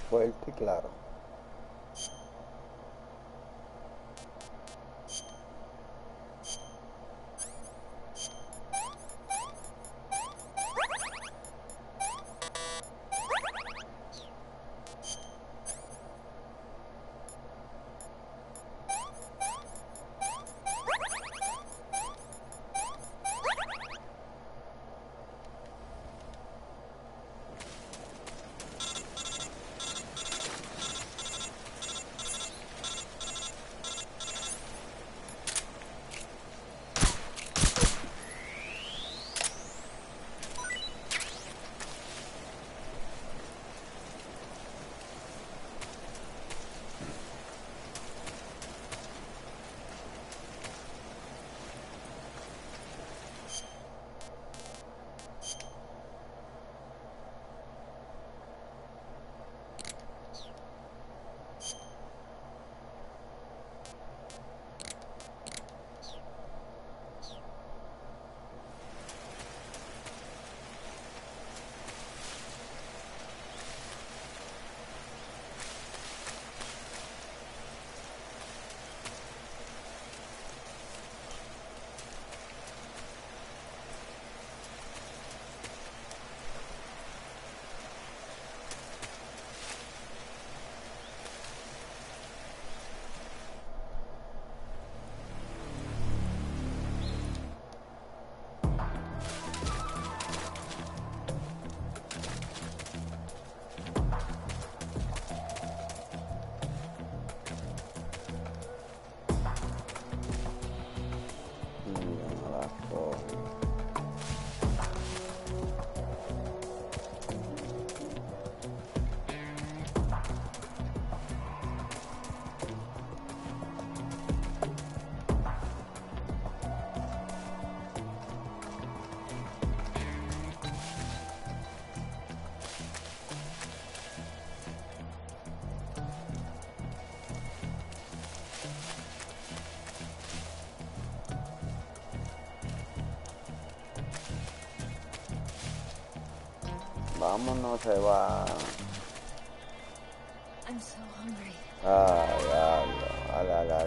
Fuerte y claro. Vámonos, se va. I'm so hungry.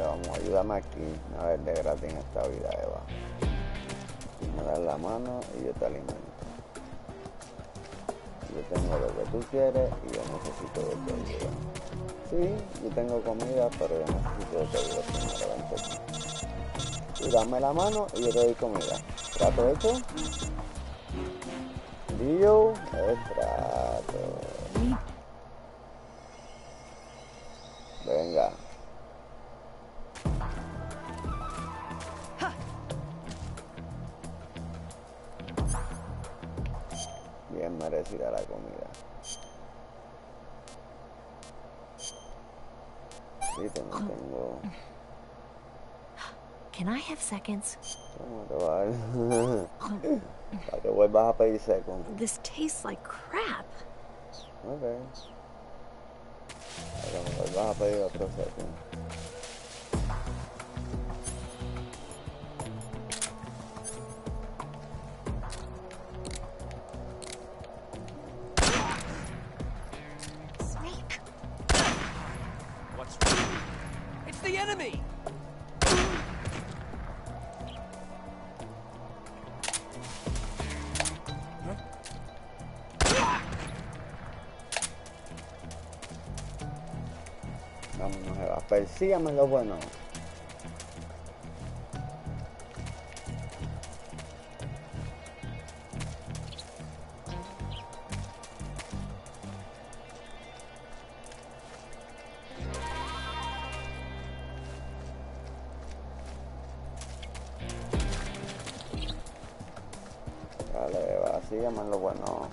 Vamos, ayúdame aquí. A ver, de gratis en esta vida, Eva. Me das la mano y yo te alimento. Yo tengo lo que tú quieres y yo necesito de tu ayuda. Sí, yo tengo comida, pero yo necesito de tu ayuda primero. Vente aquí. Tú dame la mano y yo te doy comida. ¿Trato hecho? Tío, es trato. Venga. Bien merecida la comida. Sí, tengo. Can I have seconds? ¿Cómo te va a dar? Para que vuelvas a pedir seco. This tastes like crap. Ok. Para que vuelvas a pedir otro seco. Snake. What's wrong? It's the enemy! Vámonos, Eva. Persígame lo bueno. Dale, Eva, sígueme lo bueno.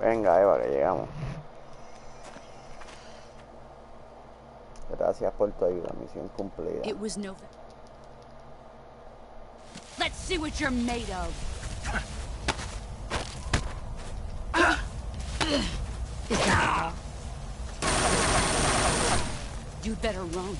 Venga, Eva, que llegamos. Gracias por tu ayuda, misión cumplida. It was Nova. Let's see what you're made of. Is that all? You'd better run.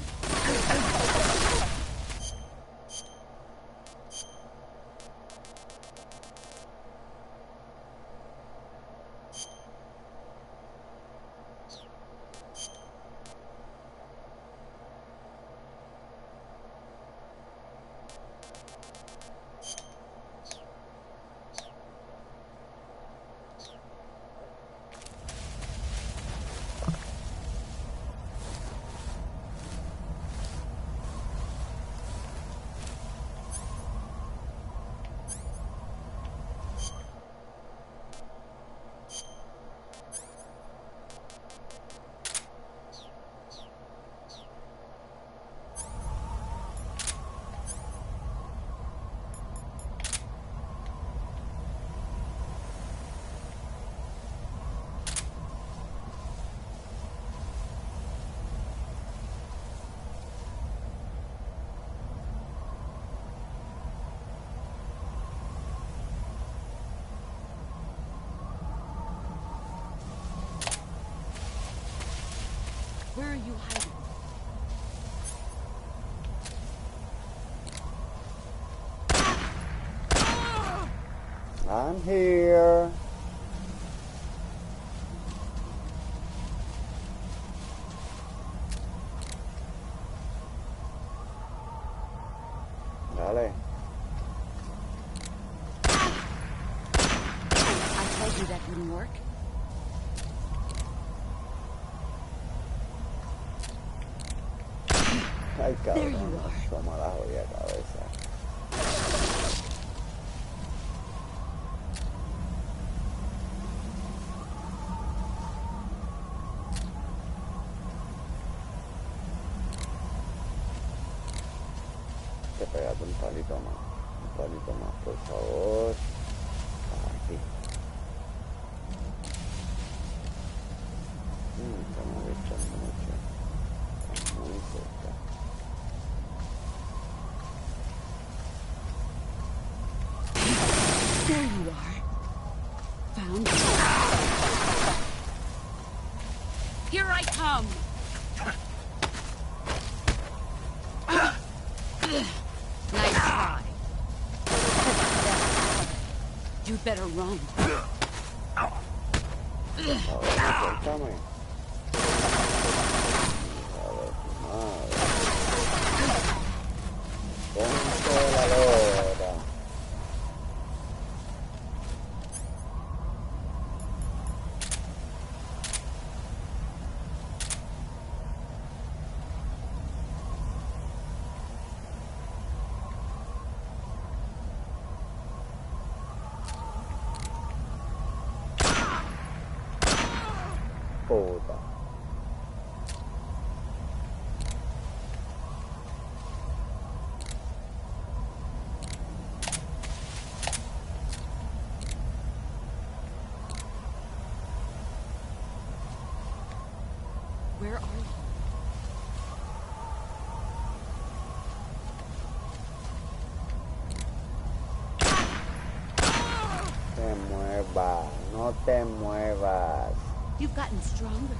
Where are you hiding? I'm here. Dale. I told you that wouldn't work. Ay, cabrón, como la jodida cabeza. Te pegate un palito más, por favor. Aquí. Estamos vistos mucho. Muy cerca. There you are. Found you. Here I come. Nice try. You better run. Puta. Where are you? Te muevas, no te muevas. You've gotten stronger.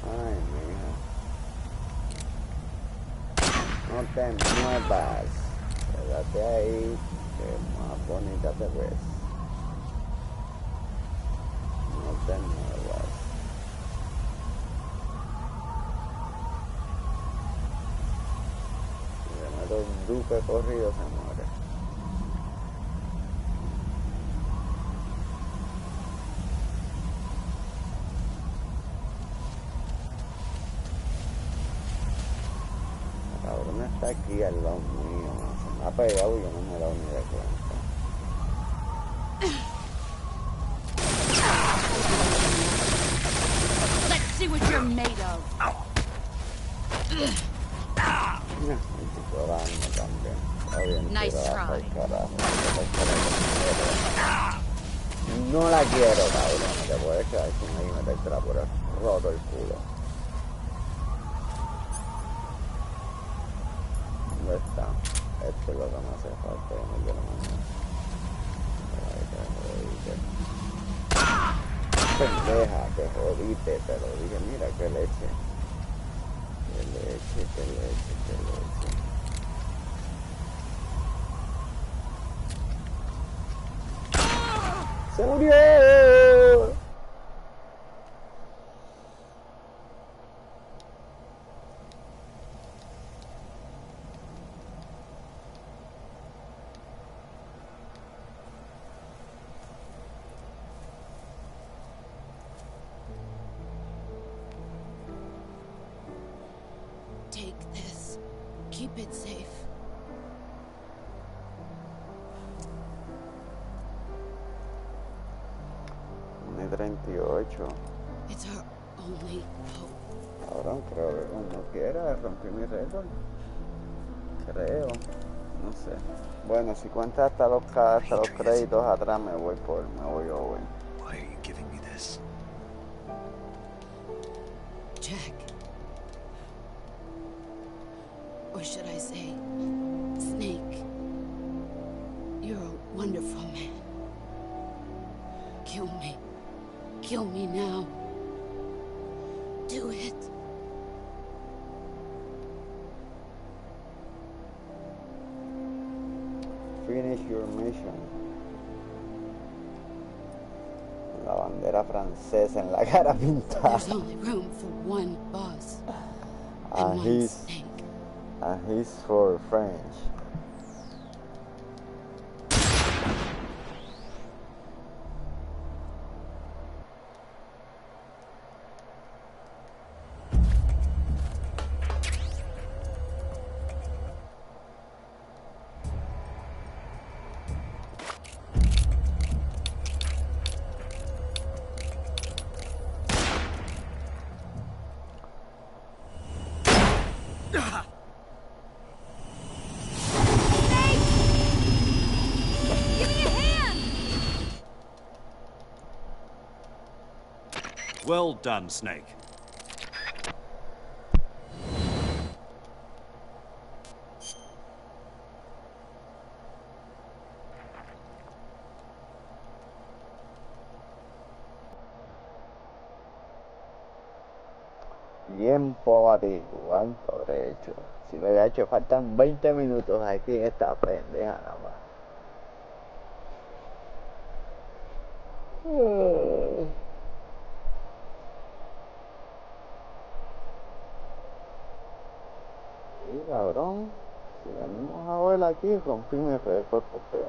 Ay, mija. No te muevas. Quédate ahí, que más bonita te ves. No te muevas. Si le meto un duque corrido, se muere. Está aquí al lado mío, se me ha pegado y yo no me he dado ni de cuenta. Let's see what you're made of. Estoy llorando también. Está bien, Nice tirada try. pa'l carajo. No la quiero, cabrón. Te puedes quedar sin ahí y metértela por el roto el culo. ¿Dónde está? Esto es lo que me hace falta. No quiero más nada. Pendeja, te jodiste, te lo dije. Mira qué leche. Qué leche, qué leche, qué leche. ¡Se murió! Take this. Keep it safe. Une 38. It's our only hope. Cabrón, creo que como quiera rompí mi récord. Creo. No sé. Bueno, si cuentas hasta los créditos atrás me voy OY. Why are you giving me this? Jack. Or should I say, Snake. You're a wonderful man. Kill me. Kill me now. Do it. Finish your mission. La bandera francesa en la cara pintada. There's only room for one boss. And he's for French. Well done, Snake. Tiempo batido, cuánto derecho. Si me había hecho faltan 20 minutos aquí en esta pendeja nada más. Sí, cabrón. Si venimos a ver aquí, rompí mi récord porque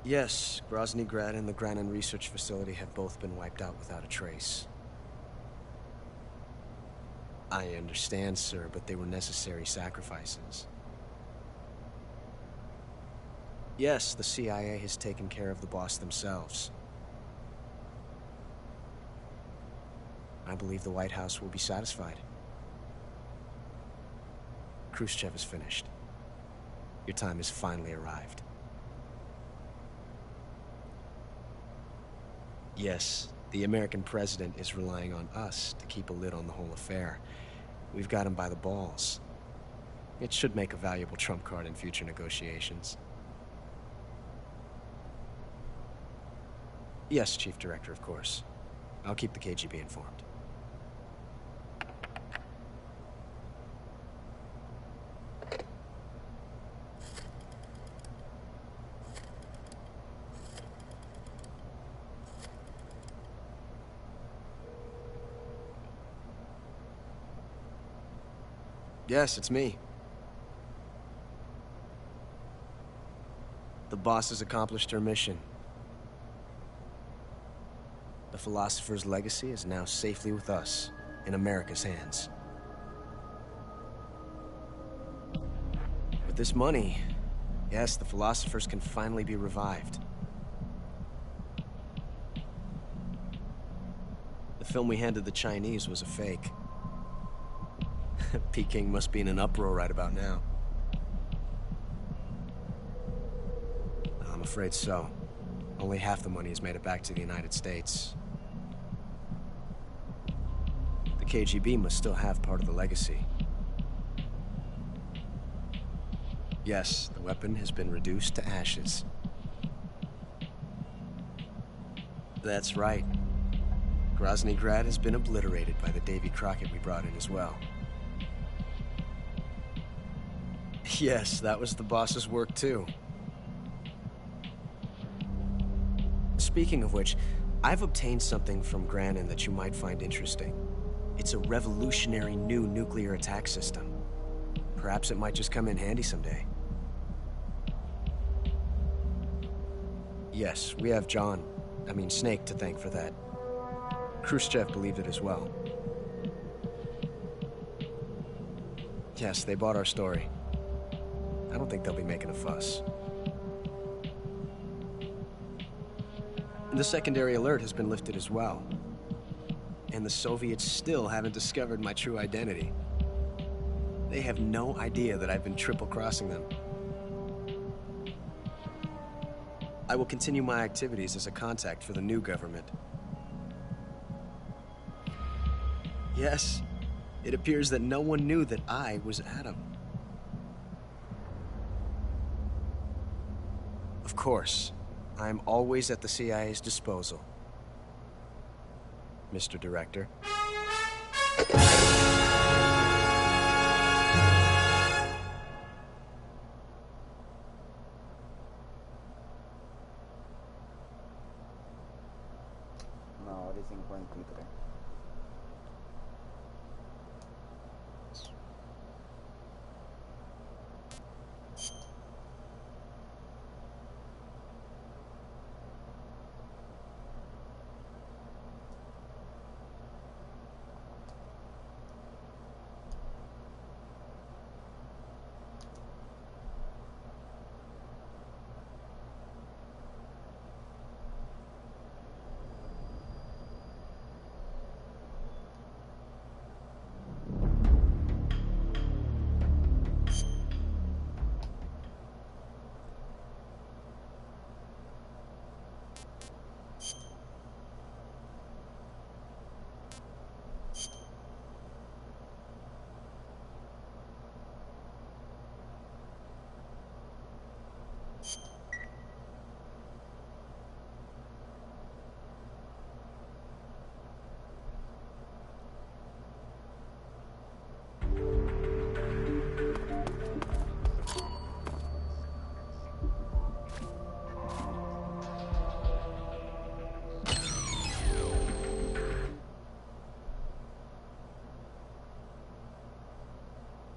Yes, Grozny Grad and the Granin Research Facility have both been wiped out without a trace. I understand, sir, but they were necessary sacrifices. Yes, the CIA has taken care of the boss themselves. I believe the White House will be satisfied. Khrushchev is finished. Your time has finally arrived. Yes, the American president is relying on us to keep a lid on the whole affair. We've got him by the balls. It should make a valuable trump card in future negotiations. Yes, Chief Director, of course. I'll keep the KGB informed. Yes, it's me. The boss has accomplished her mission. The philosopher's legacy is now safely with us, in America's hands. With this money, yes, the philosophers can finally be revived. The film we handed the Chinese was a fake. Peking must be in an uproar right about now. I'm afraid so. Only half the money has made it back to the United States. The KGB must still have part of the legacy. Yes, the weapon has been reduced to ashes. That's right. Grozny Grad has been obliterated by the Davy Crockett we brought in as well. Yes, that was the boss's work too. Speaking of which, I've obtained something from Granin that you might find interesting. It's a revolutionary new nuclear attack system. Perhaps it might just come in handy someday. Yes, we have Snake to thank for that. Khrushchev believed it as well. Yes, they bought our story. I don't think they'll be making a fuss. And the secondary alert has been lifted as well. And the Soviets still haven't discovered my true identity. They have no idea that I've been triple-crossing them. I will continue my activities as a contact for the new government. Yes, it appears that no one knew that I was Adam. Of course, I'm always at the CIA's disposal, Mr. Director. Una hora y 53.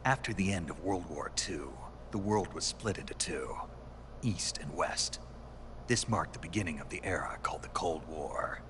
After the end of World War II, the world was split into two, East and West. This marked the beginning of the era called the Cold War.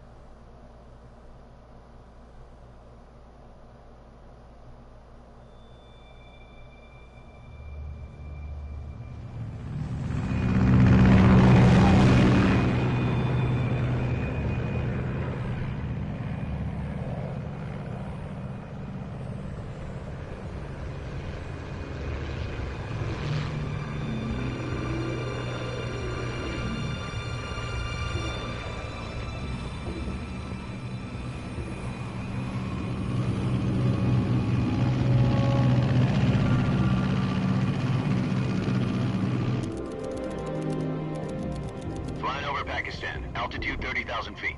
Altitude 30,000 feet.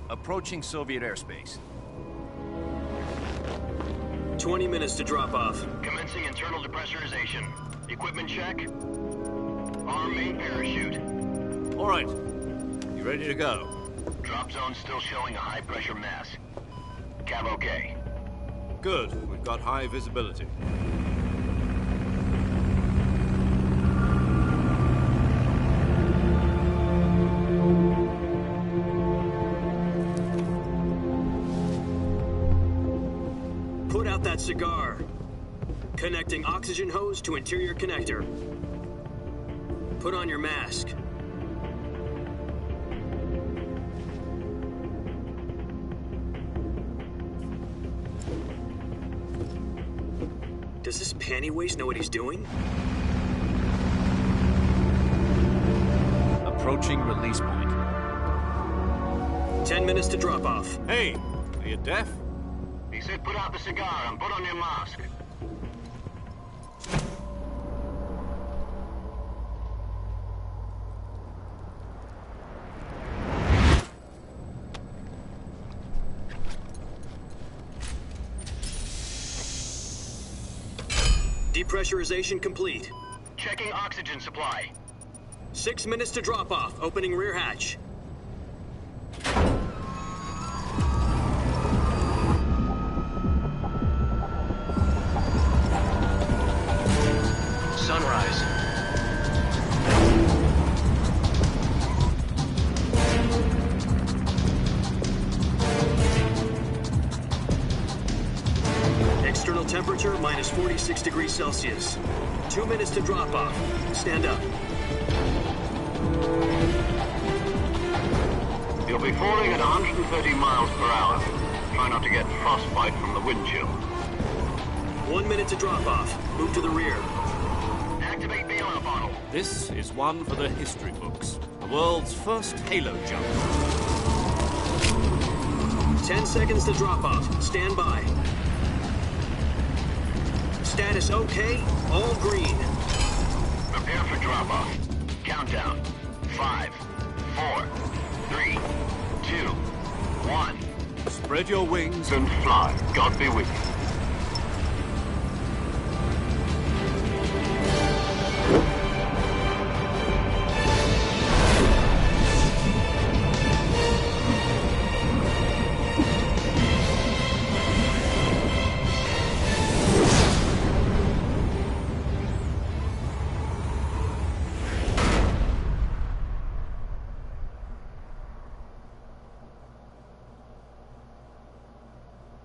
Approaching Soviet airspace. 20 minutes to drop off. Commencing internal depressurization. Equipment check. Arm main parachute. All right. You ready to go? Drop zone still showing a high pressure mass. Cav okay. Good. We've got high visibility. Put out that cigar. Connecting oxygen hose to interior connector. Put on your mask. Does this panty waste know what he's doing? Approaching release point. 10 minutes to drop off. Hey, are you deaf? He said put out the cigar and put on your mask. Depressurization complete. Checking oxygen supply. 6 minutes to drop off. Opening rear hatch. Sunrise. External temperature Temperature minus 46 degrees Celsius. 2 minutes to drop off. Stand up. You'll be falling at 130 miles per hour. Try not to get frostbite from the wind chill. 1 minute to drop off. Move to the rear. Activate bailout bottle. This is one for the history books. The world's first halo jump. 10 seconds to drop off. Stand by. Status okay. All green. Prepare for drop off. Countdown. 5, 4, 3, 2, 1. Spread your wings and fly. God be with you.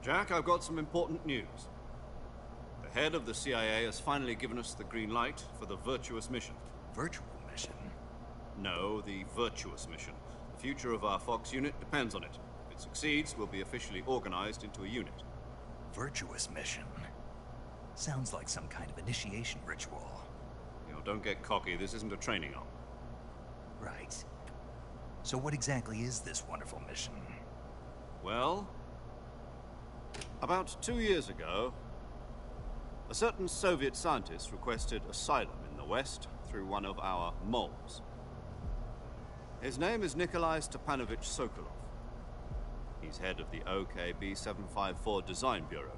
Jack, I've got some important news. The head of the CIA has finally given us the green light for the virtuous mission. Virtual mission? No, the virtuous mission. The future of our Fox unit depends on it. If it succeeds, we'll be officially organized into a unit. Virtuous mission? Sounds like some kind of initiation ritual. You know, don't get cocky. This isn't a training op. Right. So what exactly is this wonderful mission? Well, about 2 years ago, a certain Soviet scientist requested asylum in the West through one of our moles. His name is Nikolai Stepanovich Sokolov. He's head of the OKB-754 Design Bureau,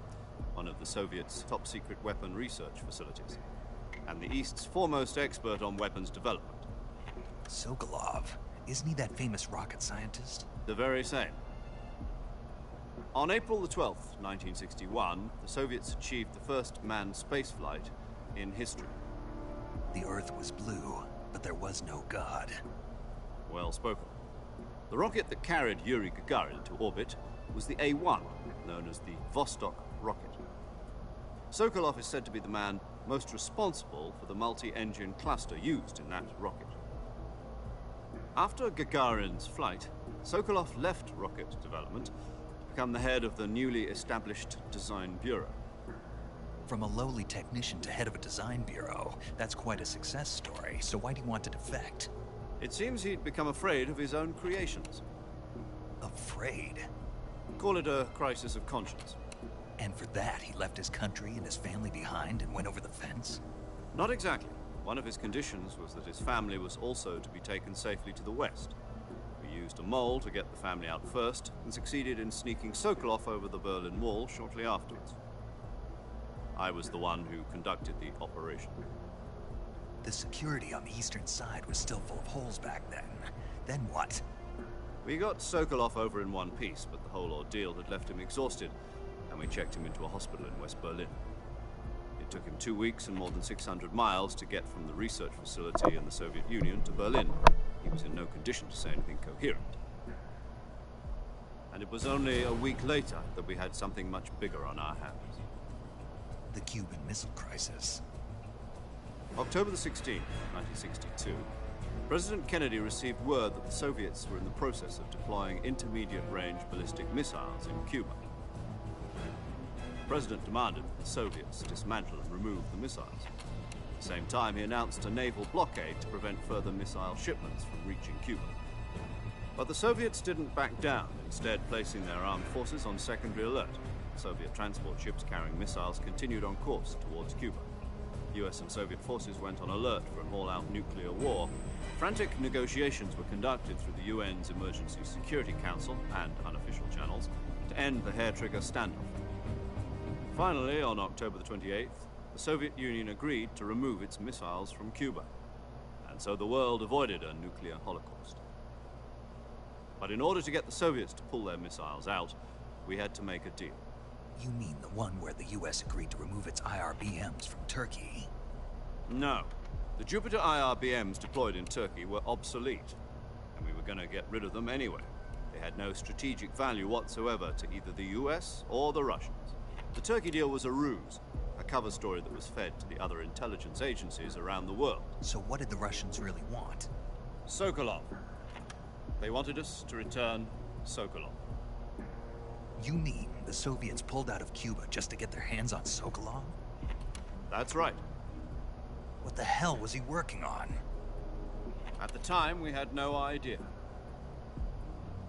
one of the Soviets' top-secret weapon research facilities, and the East's foremost expert on weapons development. Sokolov? Isn't he that famous rocket scientist? The very same. On April the 12th, 1961, the Soviets achieved the first manned spaceflight in history. The Earth was blue, but there was no God. Well spoken. The rocket that carried Yuri Gagarin to orbit was the A-1, known as the Vostok rocket. Sokolov is said to be the man most responsible for the multi-engine cluster used in that rocket. After Gagarin's flight, Sokolov left rocket development to become the head of the newly established Design Bureau. From a lowly technician to head of a design bureau, that's quite a success story, so why do you want to defect? It seems he'd become afraid of his own creations. Afraid? Call it a crisis of conscience. And for that, he left his country and his family behind and went over the fence? Not exactly. One of his conditions was that his family was also to be taken safely to the West. We used a mole to get the family out first, and succeeded in sneaking Sokolov over the Berlin Wall shortly afterwards. I was the one who conducted the operation. The security on the eastern side was still full of holes back then. Then what? We got Sokolov over in one piece, but the whole ordeal had left him exhausted, and we checked him into a hospital in West Berlin. It took him 2 weeks and more than 600 miles to get from the research facility in the Soviet Union to Berlin. He was in no condition to say anything coherent. And it was only a week later that we had something much bigger on our hands. The Cuban Missile Crisis. October the 16th, 1962, President Kennedy received word that the Soviets were in the process of deploying intermediate-range ballistic missiles in Cuba. The President demanded that the Soviets dismantle and remove the missiles. At the same time, he announced a naval blockade to prevent further missile shipments from reaching Cuba. But the Soviets didn't back down, instead placing their armed forces on secondary alert. Soviet transport ships carrying missiles continued on course towards Cuba. US and Soviet forces went on alert for an all-out nuclear war. Frantic negotiations were conducted through the UN's Emergency Security Council and unofficial channels to end the hair-trigger standoff. Finally, on October the 28th, the Soviet Union agreed to remove its missiles from Cuba, and so the world avoided a nuclear holocaust. But in order to get the Soviets to pull their missiles out, we had to make a deal. You mean the one where the US agreed to remove its IRBMs from Turkey? No. The Jupiter IRBMs deployed in Turkey were obsolete, and we were going to get rid of them anyway. They had no strategic value whatsoever to either the US or the Russians. The Turkey deal was a ruse, a cover story that was fed to the other intelligence agencies around the world. So what did the Russians really want? Sokolov. They wanted us to return Sokolov. You mean the Soviets pulled out of Cuba just to get their hands on Sokolov? That's right. What the hell was he working on? At the time, we had no idea.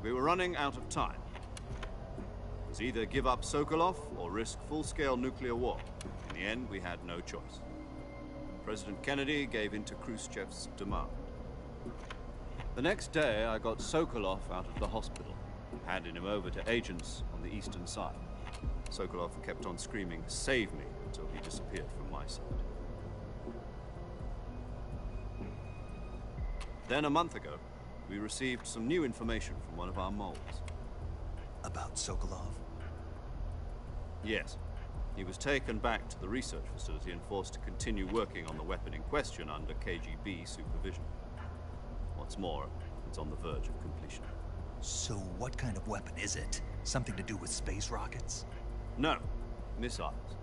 We were running out of time. It was either give up Sokolov or risk full-scale nuclear war. In the end, we had no choice. President Kennedy gave in to Khrushchev's demand. The next day, I got Sokolov out of the hospital, handed him over to agents on the eastern side. Sokolov kept on screaming, "Save me," until he disappeared from my side. Then, a month ago, we received some new information from one of our moles. About Sokolov? Yes. He was taken back to the research facility and forced to continue working on the weapon in question under KGB supervision. What's more, it's on the verge of completion. So what kind of weapon is it? Something to do with space rockets? No. Missiles.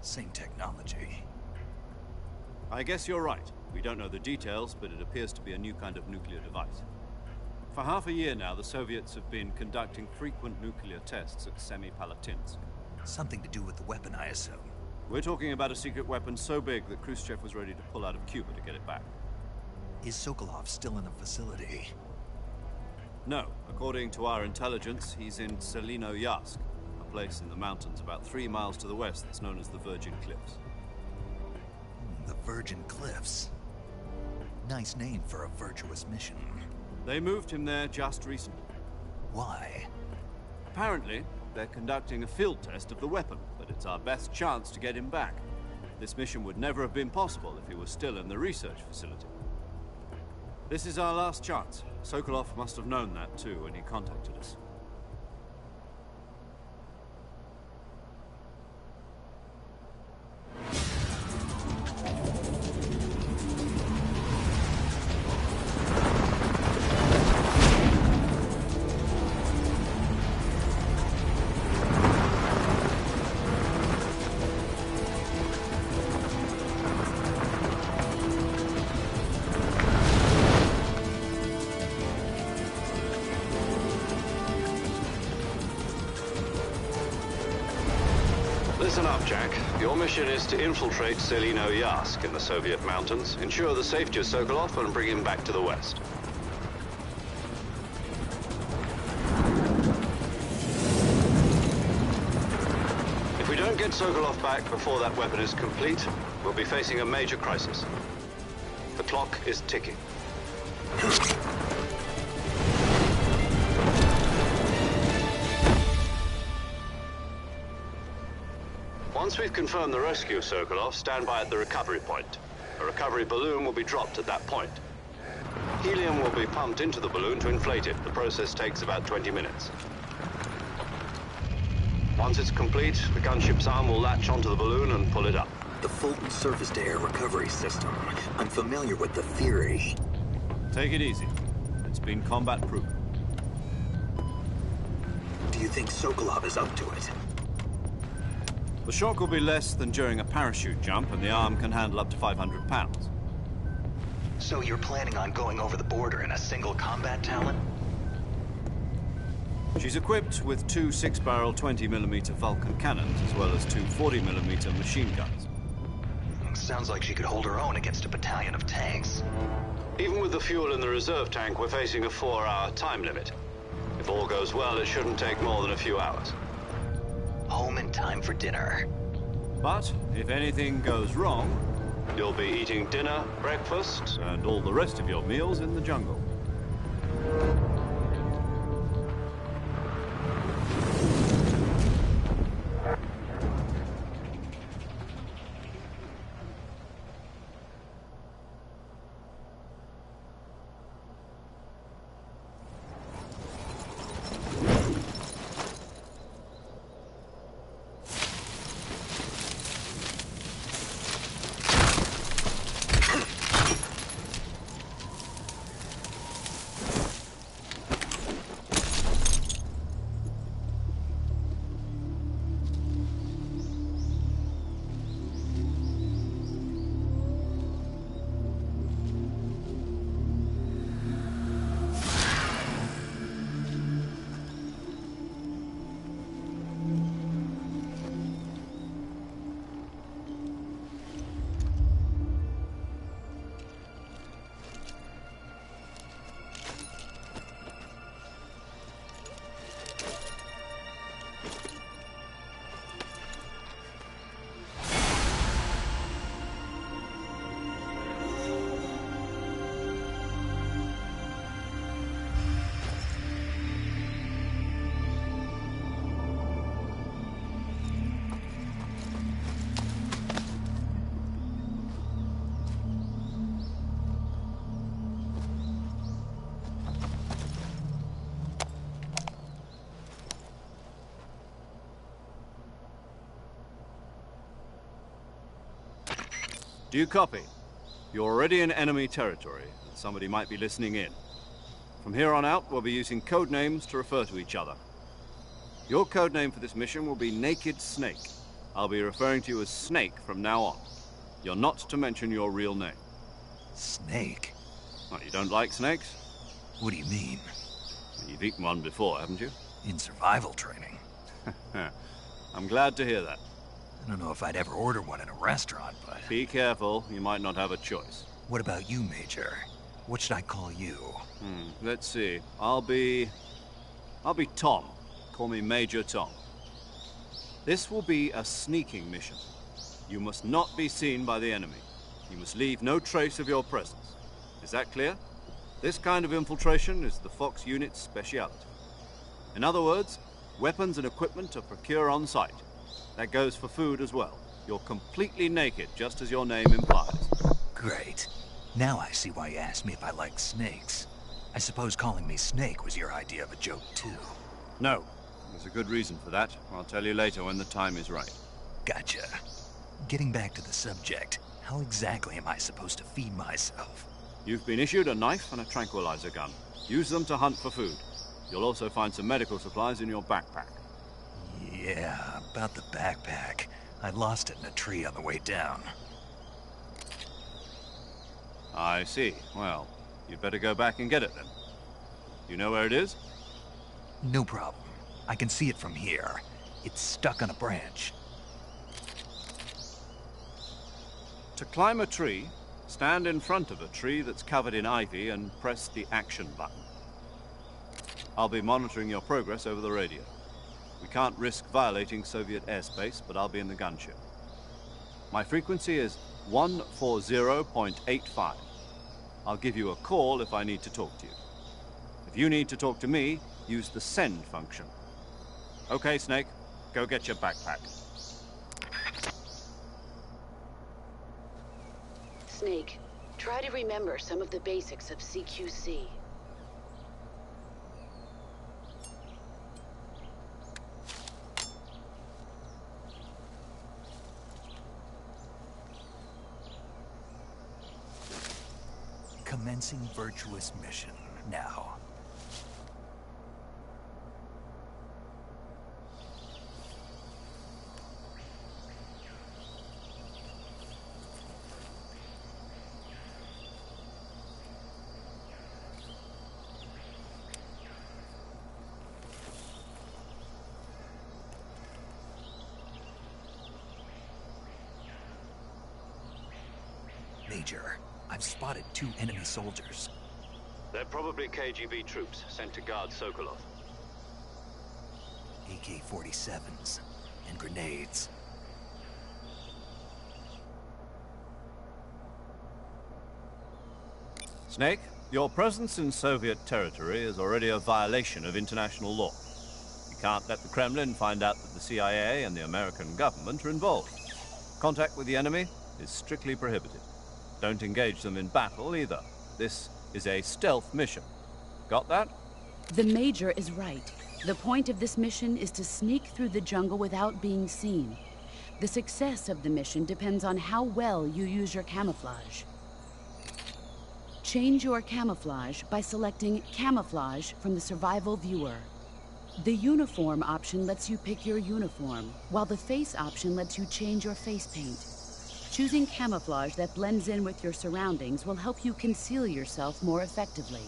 Same technology. I guess you're right. We don't know the details, but it appears to be a new kind of nuclear device. For half a year now, the Soviets have been conducting frequent nuclear tests at Semipalatinsk. Something to do with the weapon, I assume. We're talking about a secret weapon so big that Khrushchev was ready to pull out of Cuba to get it back. Is Sokolov still in the facility? No. According to our intelligence, he's in Selino-Yarsk, a place in the mountains about 3 miles to the west that's known as the Virgin Cliffs. The Virgin Cliffs? Nice name for a virtuous mission. They moved him there just recently. Why? Apparently, they're conducting a field test of the weapon, but it's our best chance to get him back. This mission would never have been possible if he was still in the research facility. This is our last chance. Sokolov must have known that too when he contacted us. Listen up, Jack. Your mission is to infiltrate Selino-Yarsk in the Soviet mountains, ensure the safety of Sokolov, and bring him back to the west. If we don't get Sokolov back before that weapon is complete, we'll be facing a major crisis. The clock is ticking. Once we've confirmed the rescue of Sokolov, stand by at the recovery point. A recovery balloon will be dropped at that point. Helium will be pumped into the balloon to inflate it. The process takes about 20 minutes. Once it's complete, the gunship's arm will latch onto the balloon and pull it up. The Fulton surface-to-air recovery system. I'm familiar with the theory. Take it easy. It's been combat-proven. Do you think Sokolov is up to it? The shock will be less than during a parachute jump, and the arm can handle up to 500 pounds. So you're planning on going over the border in a single combat talon? She's equipped with 2 6-barrel 20mm Vulcan cannons, as well as 2 40mm machine guns. Sounds like she could hold her own against a battalion of tanks. Even with the fuel in the reserve tank, we're facing a 4-hour time limit. If all goes well, it shouldn't take more than a few hours. Home in time for dinner. But if anything goes wrong, you'll be eating dinner, breakfast, and all the rest of your meals in the jungle. Do you copy? You're already in enemy territory, and somebody might be listening in. From here on out, we'll be using code names to refer to each other. Your code name for this mission will be Naked Snake. I'll be referring to you as Snake from now on. You're not to mention your real name. Snake? What, you don't like snakes? What do you mean? You've eaten one before, haven't you? In survival training. I'm glad to hear that. I don't know if I'd ever order one in a restaurant, but... Be careful, you might not have a choice. What about you, Major? What should I call you? Let's see. I'll be Tom. Call me Major Tom. This will be a sneaking mission. You must not be seen by the enemy. You must leave no trace of your presence. Is that clear? This kind of infiltration is the Fox unit's speciality. In other words, weapons and equipment are procured on site. That goes for food as well. You're completely naked, just as your name implies. Great. Now I see why you asked me if I like snakes. I suppose calling me Snake was your idea of a joke, too. No. There's a good reason for that. I'll tell you later when the time is right. Gotcha. Getting back to the subject, how exactly am I supposed to feed myself? You've been issued a knife and a tranquilizer gun. Use them to hunt for food. You'll also find some medical supplies in your backpack. Yeah, about the backpack. I lost it in a tree on the way down. I see. Well, you'd better go back and get it then. You know where it is? No problem. I can see it from here. It's stuck on a branch. To climb a tree, stand in front of a tree that's covered in ivy and press the action button. I'll be monitoring your progress over the radio. We can't risk violating Soviet airspace, but I'll be in the gunship. My frequency is 140.85. I'll give you a call if I need to talk to you. If you need to talk to me, use the send function. Okay, Snake, go get your backpack. Snake, try to remember some of the basics of CQC. Commencing virtuous mission now. Major, I've spotted 2 enemy soldiers. They're probably KGB troops sent to guard Sokolov. AK-47s and grenades. Snake, your presence in Soviet territory is already a violation of international law. You can't let the Kremlin find out that the CIA and the American government are involved. Contact with the enemy is strictly prohibited. Don't engage them in battle either. This is a stealth mission. Got that? The Major is right. The point of this mission is to sneak through the jungle without being seen. The success of the mission depends on how well you use your camouflage. Change your camouflage by selecting Camouflage from the Survival Viewer. The Uniform option lets you pick your uniform, while the Face option lets you change your face paint. Choosing camouflage that blends in with your surroundings will help you conceal yourself more effectively.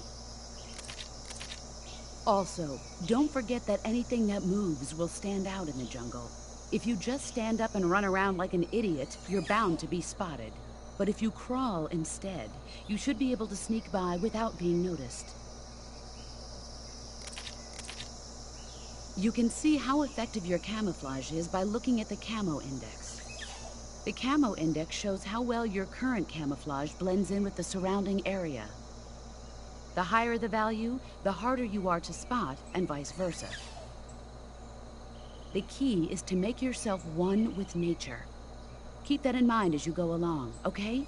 Also, don't forget that anything that moves will stand out in the jungle. If you just stand up and run around like an idiot, you're bound to be spotted. But if you crawl instead, you should be able to sneak by without being noticed. You can see how effective your camouflage is by looking at the camo index. The camo index shows how well your current camouflage blends in with the surrounding area. The higher the value, the harder you are to spot, and vice versa. The key is to make yourself one with nature. Keep that in mind as you go along, okay?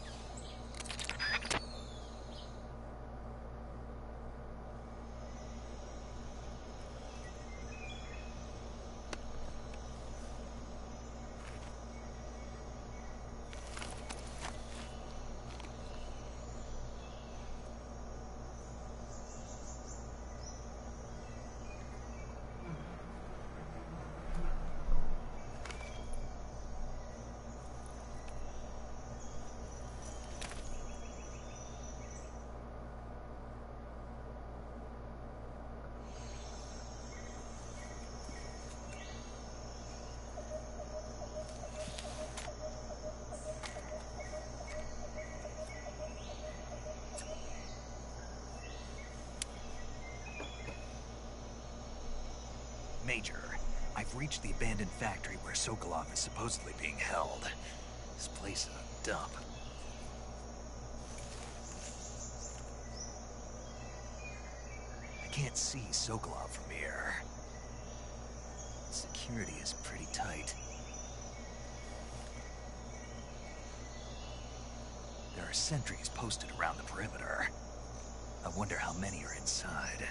Major, I've reached the abandoned factory where Sokolov is supposedly being held. This place is a dump. I can't see Sokolov from here. Security is pretty tight. There are sentries posted around the perimeter. I wonder how many are inside.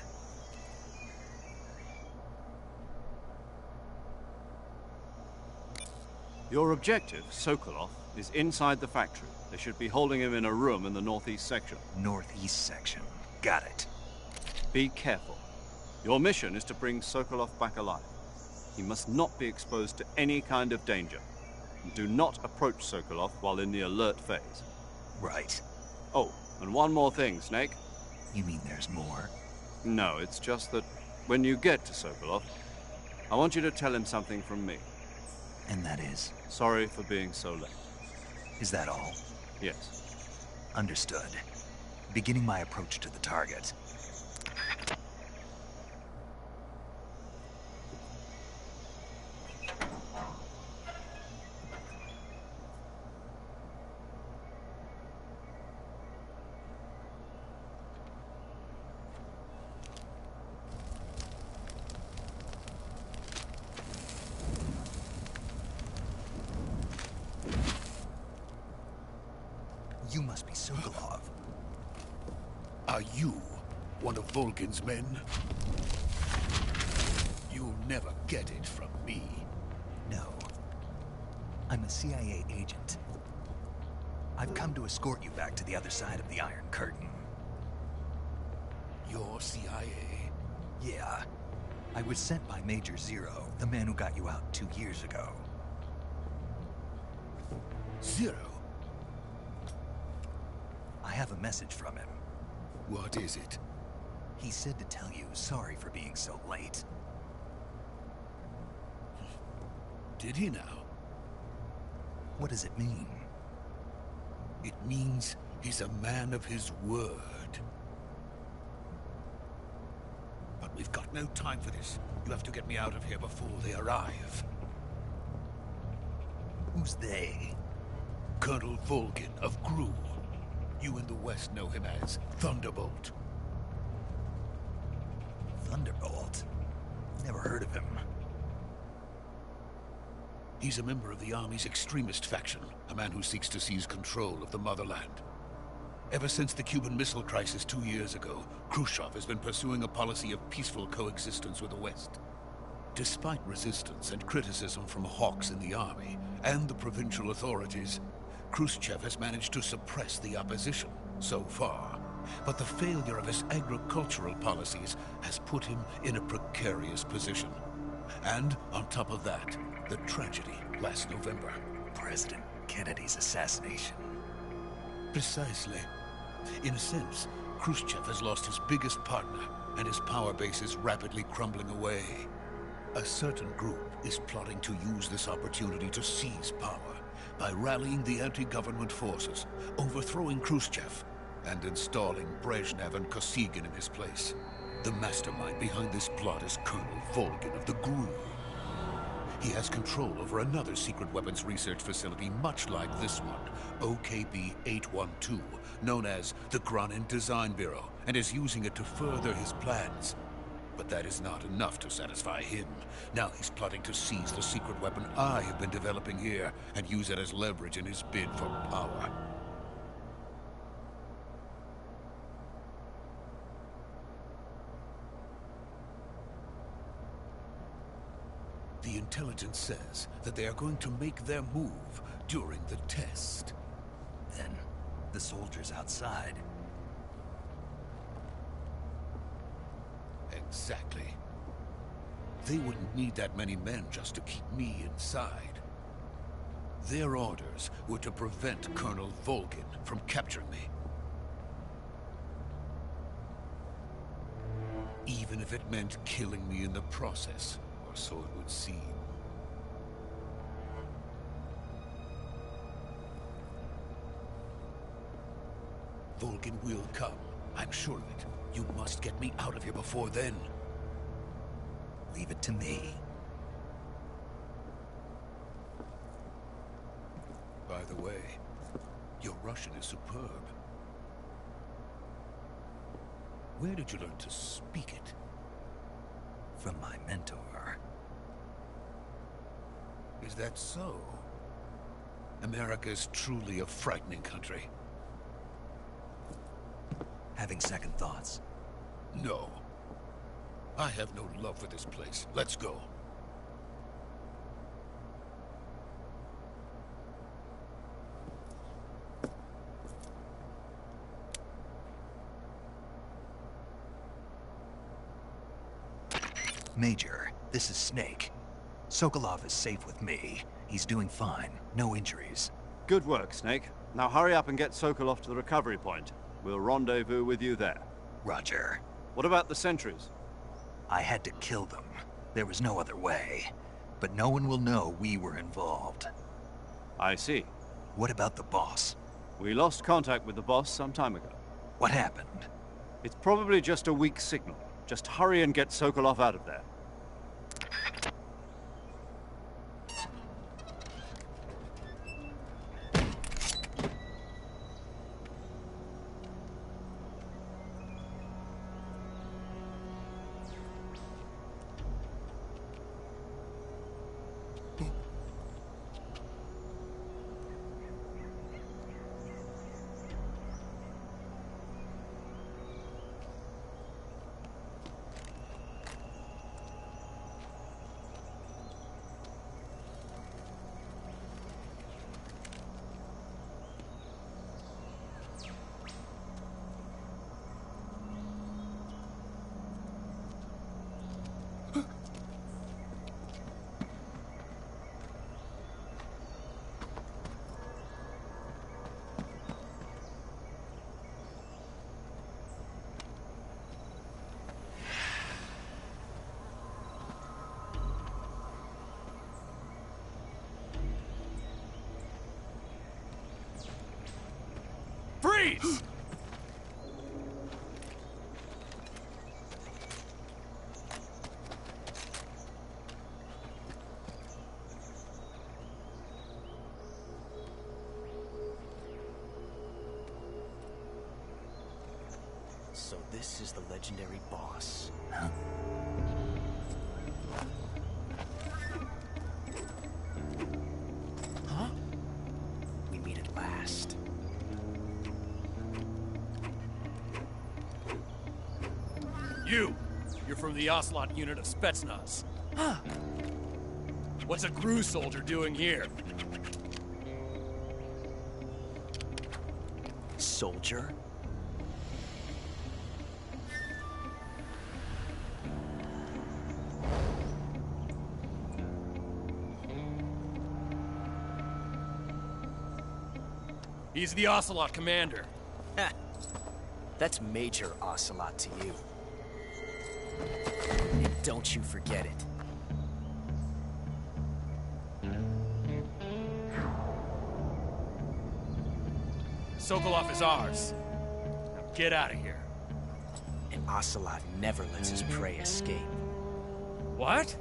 Your objective, Sokolov, is inside the factory. They should be holding him in a room in the northeast section. Northeast section. Got it. Be careful. Your mission is to bring Sokolov back alive. He must not be exposed to any kind of danger. And do not approach Sokolov while in the alert phase. Right. Oh, and one more thing, Snake. You mean there's more? No, it's just that when you get to Sokolov, I want you to tell him something from me. And that is? Sorry for being so late. Is that all? Yes. Understood. Beginning my approach to the target. You must be Sokolov. Are you one of Volgin's men? You'll never get it from me. No. I'm a CIA agent. I've come to escort you back to the other side of the Iron Curtain. You're CIA? Yeah. I was sent by Major Zero, the man who got you out 2 years ago. Zero? I have a message from him. What is it? He said to tell you sorry for being so late. Did he now? What does it mean? It means he's a man of his word. But we've got no time for this. You have to get me out of here before they arrive. Who's they? Colonel Volgin of GRU. You in the West know him as Thunderbolt. Thunderbolt? Never heard of him. He's a member of the Army's extremist faction, a man who seeks to seize control of the motherland. Ever since the Cuban Missile Crisis 2 years ago, Khrushchev has been pursuing a policy of peaceful coexistence with the West. Despite resistance and criticism from hawks in the Army and the provincial authorities, Khrushchev has managed to suppress the opposition so far. But the failure of his agricultural policies has put him in a precarious position. And on top of that, the tragedy last November. President Kennedy's assassination. Precisely. In a sense, Khrushchev has lost his biggest partner, and his power base is rapidly crumbling away. A certain group is plotting to use this opportunity to seize power by rallying the anti-government forces, overthrowing Khrushchev, and installing Brezhnev and Kosygin in his place. The mastermind behind this plot is Colonel Volgin of the GRU. He has control over another secret weapons research facility much like this one, OKB-812, known as the Granin Design Bureau, and is using it to further his plans. But that is not enough to satisfy him. Now he's plotting to seize the secret weapon I have been developing here and use it as leverage in his bid for power. The intelligence says that they are going to make their move during the test. Then, the soldiers outside. Exactly. They wouldn't need that many men just to keep me inside. Their orders were to prevent Colonel Volgin from capturing me. Even if it meant killing me in the process, or so it would seem. Volgin will come. I'm sure of it. You must get me out of here before then. Leave it to me. By the way, your Russian is superb. Where did you learn to speak it? From my mentor. Is that so? America is truly a frightening country. Having second thoughts? No. I have no love for this place. Let's go. Major, this is Snake. Sokolov is safe with me. He's doing fine. No injuries. Good work, Snake. Now hurry up and get Sokolov to the recovery point. We'll rendezvous with you there. Roger. What about the sentries? I had to kill them. There was no other way. But no one will know we were involved. I see. What about the boss? We lost contact with the boss some time ago. What happened? It's probably just a weak signal. Just hurry and get Sokolov out of there. Freeze! So this is the legendary boss. Huh? Huh? We meet at last. You're from the Ocelot unit of Spetsnaz. Huh. What's a GRU soldier doing here? Soldier? He's the Ocelot commander. Ha! That's Major Ocelot to you. And don't you forget it. Sokolov is ours. Now get out of here. And Ocelot never lets his prey escape. What?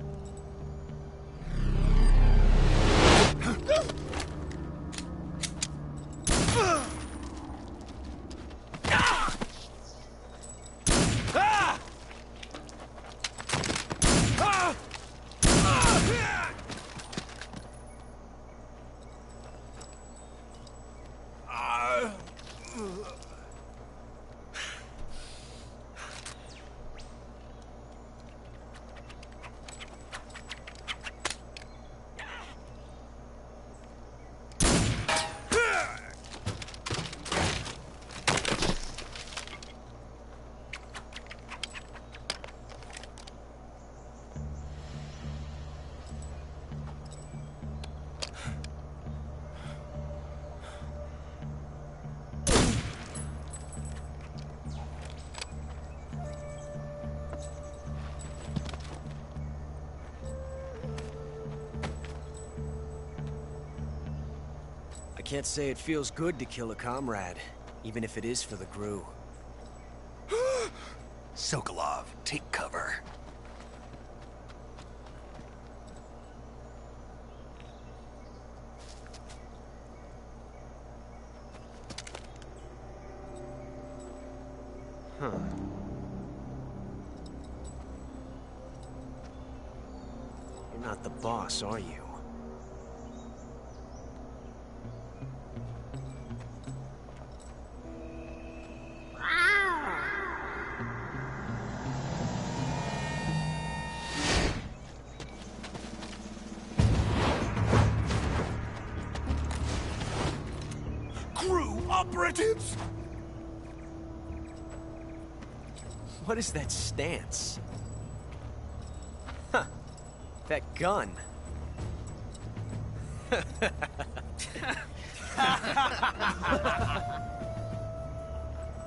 I can't say it feels good to kill a comrade, even if it is for the GRU. Sokolov, take cover. Huh. You're not the boss, are you? Crew operatives! What is that stance? Huh. That gun.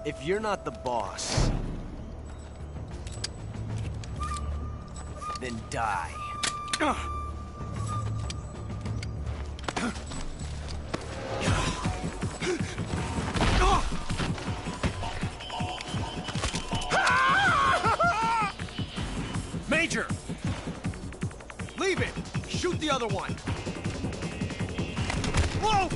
If you're not the boss, then die. Major! Leave it! Shoot the other one! Whoa!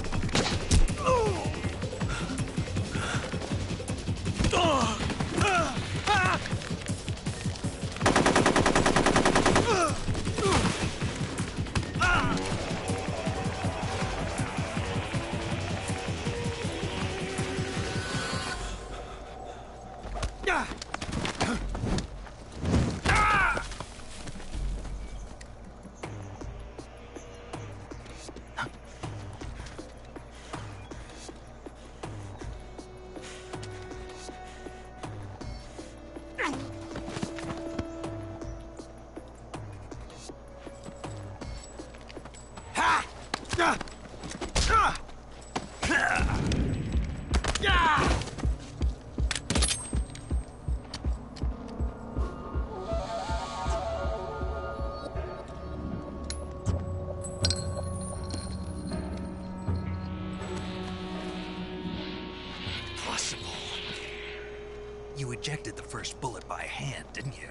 You ejected the first bullet by hand, didn't you?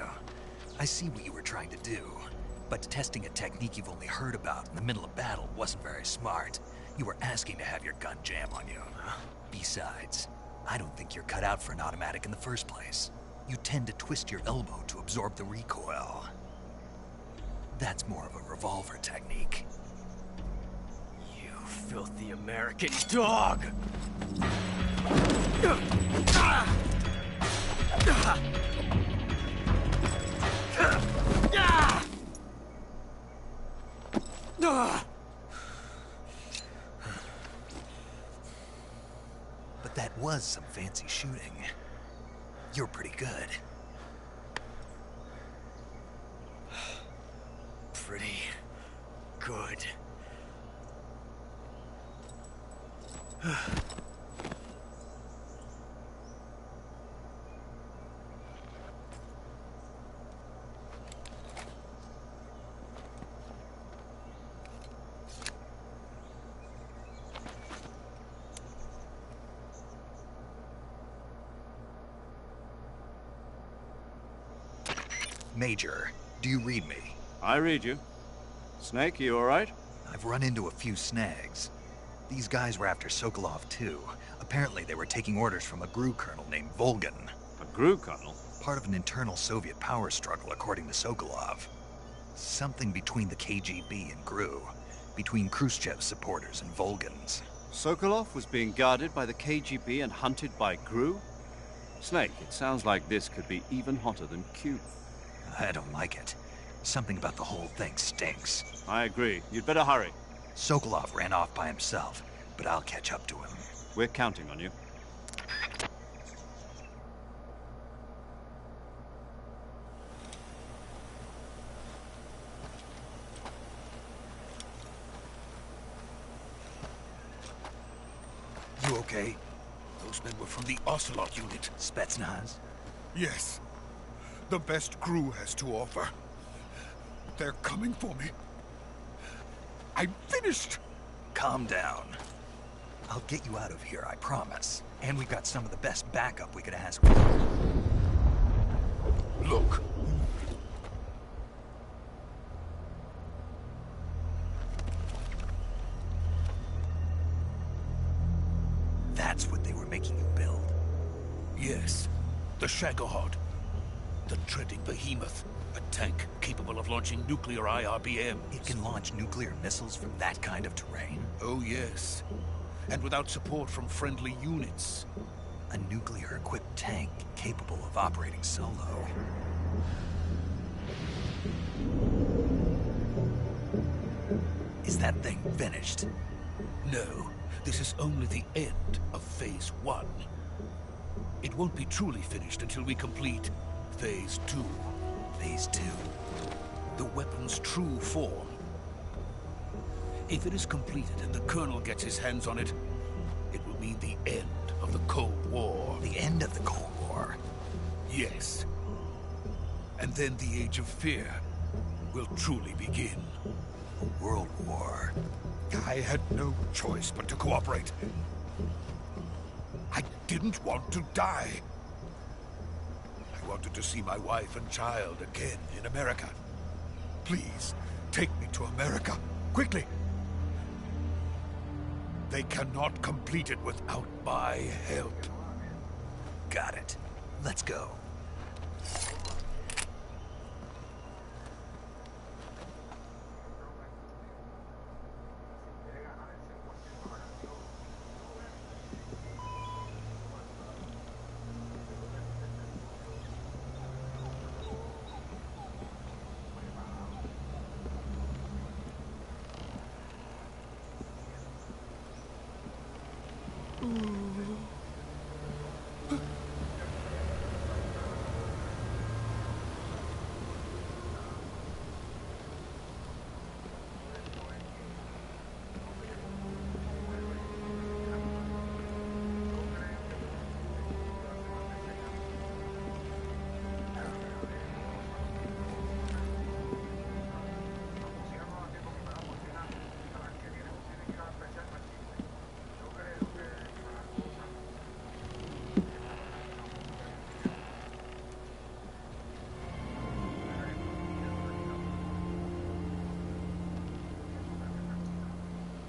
I see what you were trying to do. But testing a technique you've only heard about in the middle of battle wasn't very smart. You were asking to have your gun jam on you. Besides, I don't think you're cut out for an automatic in the first place. You tend to twist your elbow to absorb the recoil. That's more of a revolver technique. You filthy American dog! But that was some fancy shooting. You're pretty good. Pretty good. Major, do you read me? I read you. Snake, you all right? I've run into a few snags. These guys were after Sokolov too. Apparently they were taking orders from a GRU colonel named Volgin. A GRU colonel? Part of an internal Soviet power struggle, according to Sokolov. Something between the KGB and GRU. Between Khrushchev's supporters and Volgin's. Sokolov was being guarded by the KGB and hunted by GRU? Snake, it sounds like this could be even hotter than Cuba. I don't like it. Something about the whole thing stinks. I agree. You'd better hurry. Sokolov ran off by himself, but I'll catch up to him. We're counting on you. You okay? Those men were from the Ocelot unit. Spetsnaz? Yes. The best GRU has to offer. They're coming for me. I'm finished! Calm down. I'll get you out of here, I promise. And we've got some of the best backup we could ask for. Look. That's what they were making you build? Yes. The Shagohod. The treading behemoth. A tank capable of launching nuclear IRBM. It can launch nuclear missiles from that kind of terrain? Oh, yes. And without support from friendly units. A nuclear-equipped tank capable of operating solo. Is that thing finished? No. This is only the end of Phase 1. It won't be truly finished until we complete Phase 2. Phase 2? The weapon's true form. If it is completed and the Colonel gets his hands on it, it will mean the end of the Cold War. The end of the Cold War? Yes. And then the Age of Fear will truly begin. A world war. I had no choice but to cooperate. I didn't want to die. I wanted to see my wife and child again in America. Please, take me to America, quickly. They cannot complete it without my help. Got it. Let's go.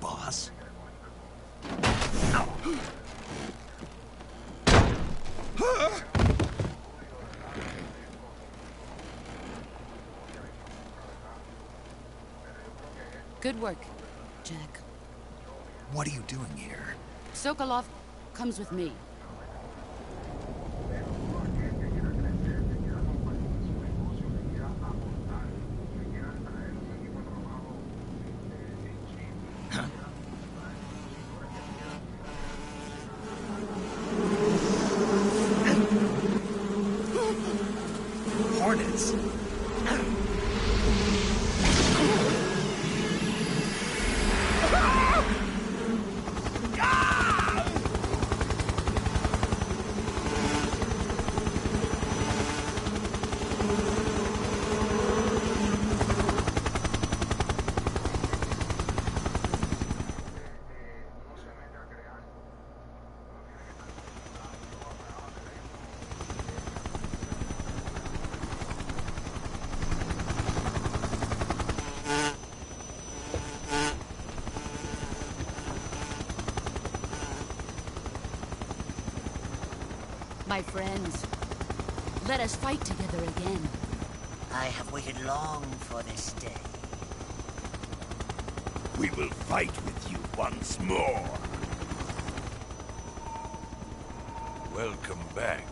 Boss? Good work, Jack. What are you doing here? Sokolov comes with me. Hornets? My friends, let us fight together again. I have waited long for this day. We will fight with you once more. Welcome back,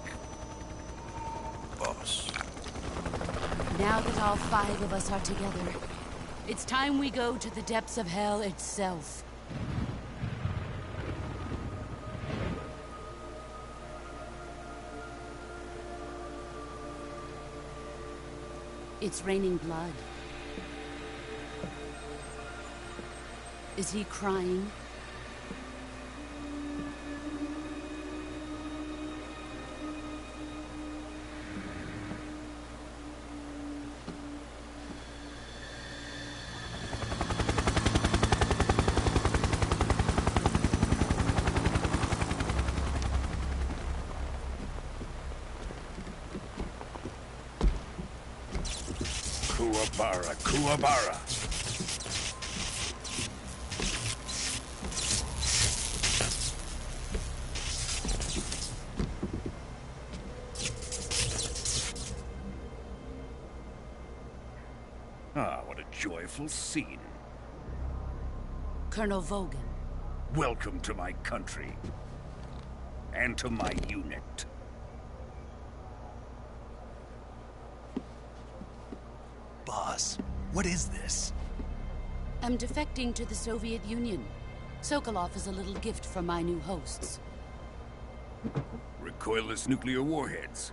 boss. Now that all 5 of us are together, it's time we go to the depths of hell itself. It's raining blood. Is he crying? Kuwabara. Ah, what a joyful scene. Colonel Volgin. Welcome to my country. And to my unit. Boss, what is this? I'm defecting to the Soviet Union. Sokolov is a little gift from my new hosts. Recoilless nuclear warheads.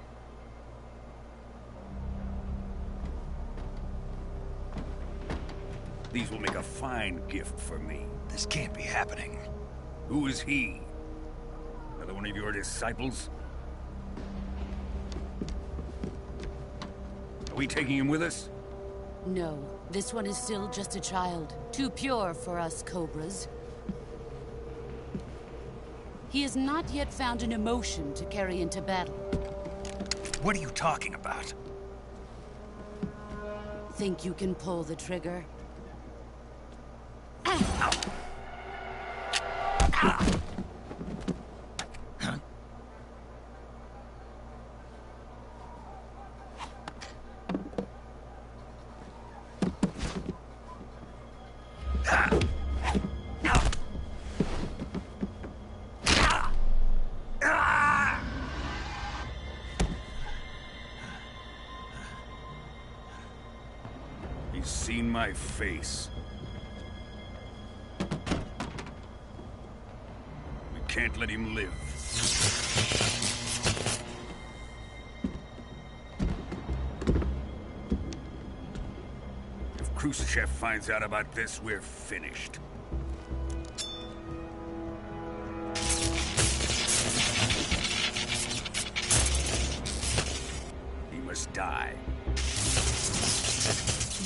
These will make a fine gift for me. This can't be happening. Who is he? Another one of your disciples? Are we taking him with us? No, this one is still just a child. Too pure for us Cobras. He has not yet found an emotion to carry into battle. What are you talking about? Think you can pull the trigger? He's seen my face. We can't let him live. If Khrushchev finds out about this, we're finished. He must die.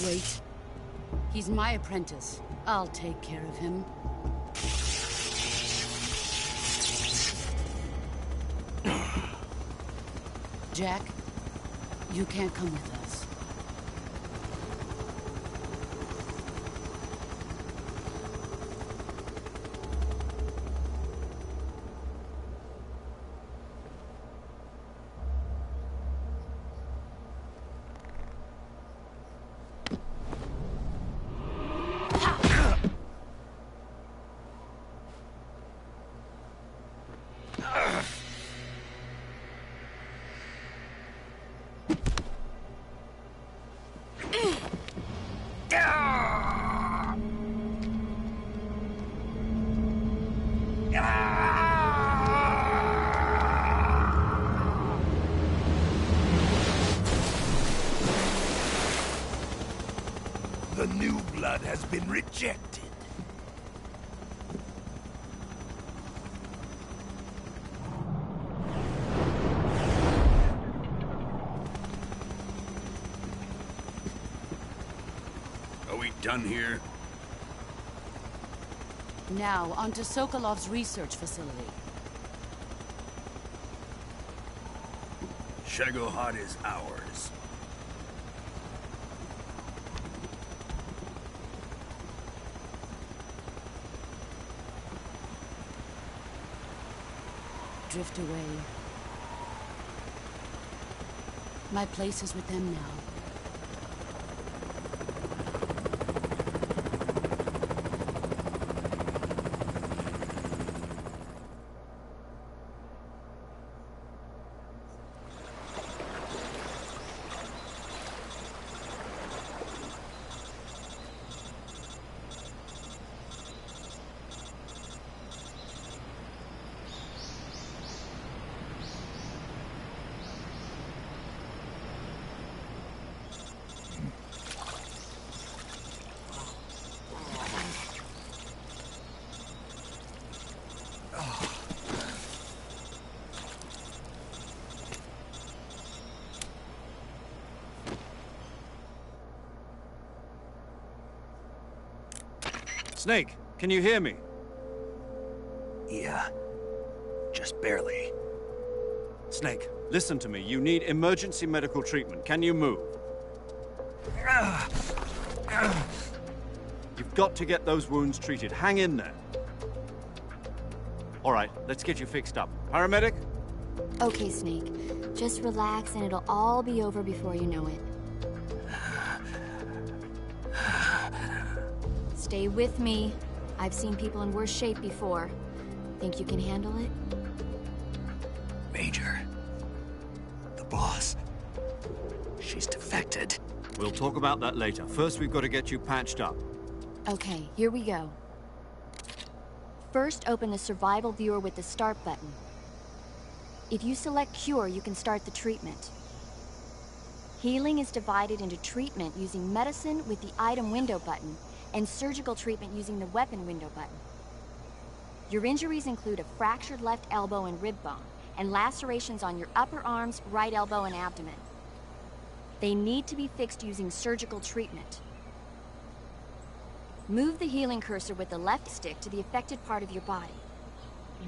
Wait. He's my apprentice. I'll take care of him. Jack, you can't come with us. The new blood has been rejected. Are we done here? Now, onto Sokolov's research facility. Shagohod is ours. Drift away. My place is with them now. Snake, can you hear me? Yeah. Just barely. Snake, listen to me. You need emergency medical treatment. Can you move? You've got to get those wounds treated. Hang in there. All right, let's get you fixed up. Paramedic? Okay, Snake. Just relax and it'll all be over before you know it. Stay with me. I've seen people in worse shape before. Think you can handle it? Major. The boss. She's defected. We'll talk about that later. First, we've got to get you patched up. Okay, here we go. First, open the survival viewer with the start button. If you select cure, you can start the treatment. Healing is divided into treatment using medicine with the item window button and surgical treatment using the weapon window button. Your injuries include a fractured left elbow and rib bone, and lacerations on your upper arms, right elbow, and abdomen. They need to be fixed using surgical treatment. Move the healing cursor with the left stick to the affected part of your body.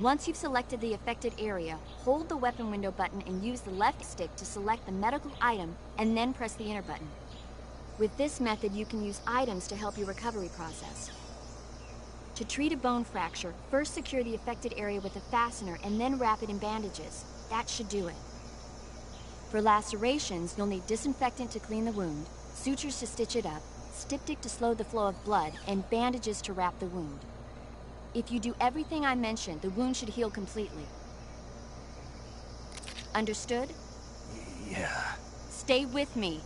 Once you've selected the affected area, hold the weapon window button and use the left stick to select the medical item, and then press the enter button. With this method, you can use items to help your recovery process. To treat a bone fracture, first secure the affected area with a fastener and then wrap it in bandages. That should do it. For lacerations, you'll need disinfectant to clean the wound, sutures to stitch it up, styptic to slow the flow of blood, and bandages to wrap the wound. If you do everything I mentioned, the wound should heal completely. Understood? Yeah. Stay with me.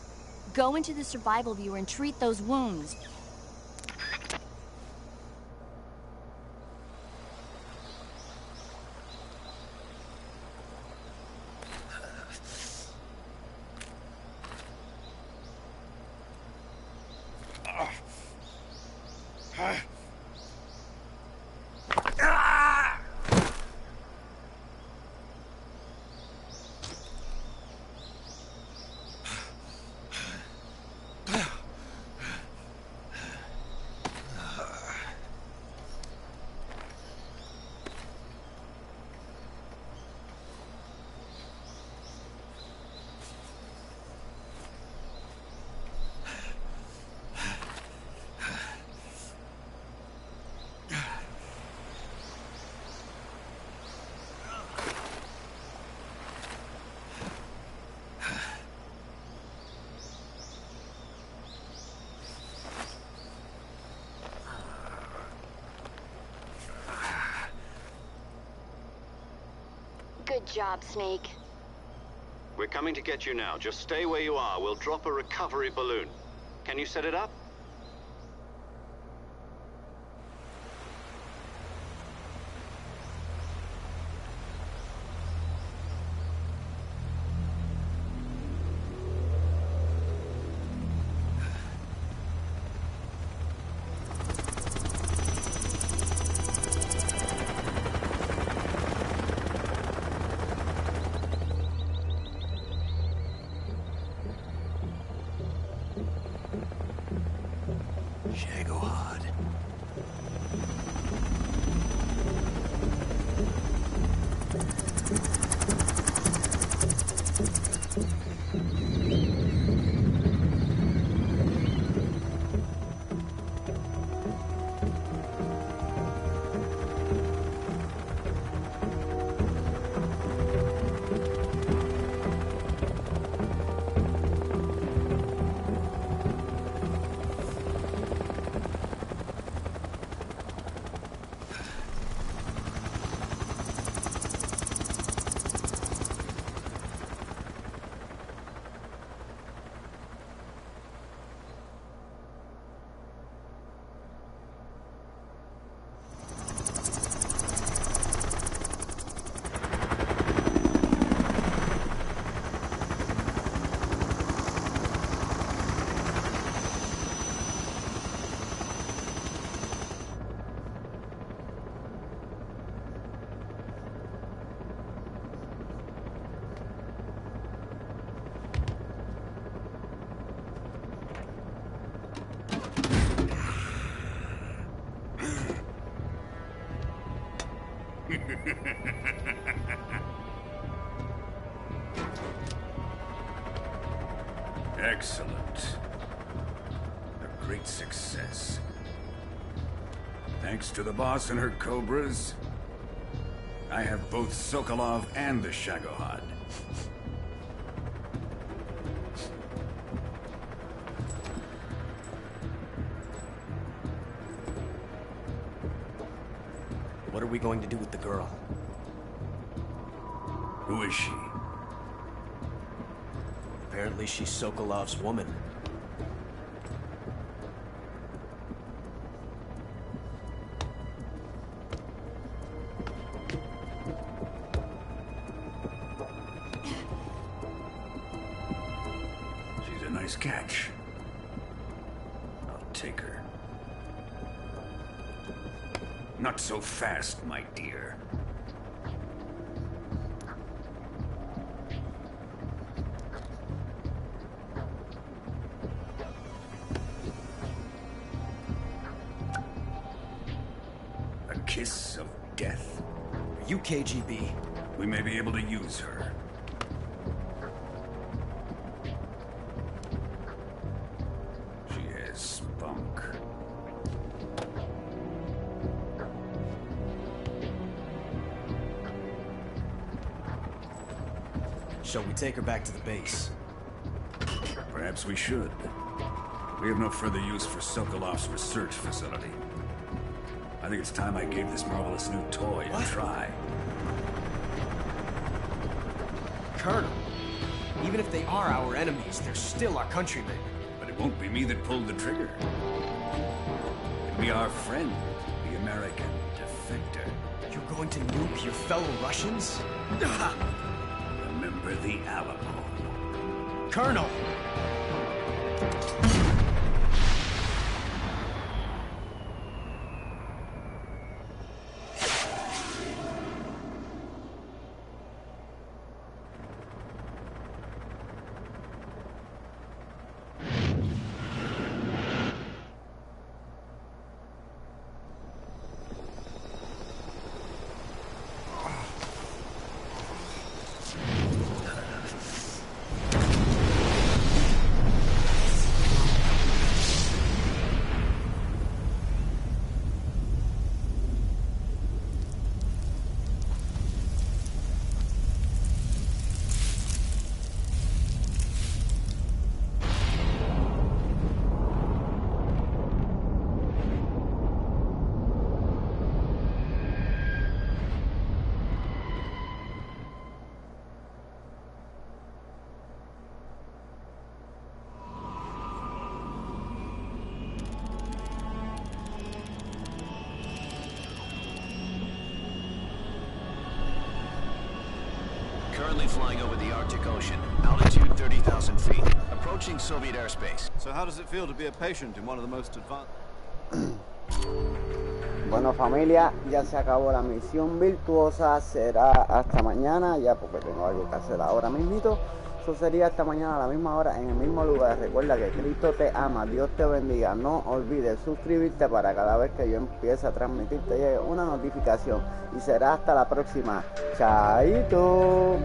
Go into the survival viewer and treat those wounds. Good job, Snake. We're coming to get you now. Just stay where you are. We'll drop a recovery balloon. Can you set it up? Excellent. A great success. Thanks to the boss and her cobras, I have both Sokolov and the Shagohod. are we going to do with the girl? Who is she? Apparently she's Sokolov's woman. She's a nice catch. I'll take her. Not so fast, my dear. A kiss of death. Are you KGB? We may be able to use her. She has spunk. Shall we take her back to the base? Perhaps we should. We have no further use for Sokolov's research facility. I think it's time I gave this marvelous new toy a try. Colonel, even if they are our enemies, they're still our countrymen. But it won't be me that pulled the trigger. It'll be our friend, the American defector. You're going to nuke your fellow Russians? Remember the Alamo. Colonel! Currently flying over the Arctic Ocean, altitude 30,000 feet, approaching Soviet airspace. So how does it feel to be a patient in one of the most advanced... Bueno, familia, ya se acabó la misión virtuosa. Será hasta mañana, ya porque tengo algo que hacer ahora mismito. Eso sería hasta mañana a la misma hora, en el mismo lugar. Recuerda que Cristo te ama, Dios te bendiga. No olvides suscribirte para cada vez que yo empiece a transmitir te llegue una notificación. Y será hasta la próxima. Chaito.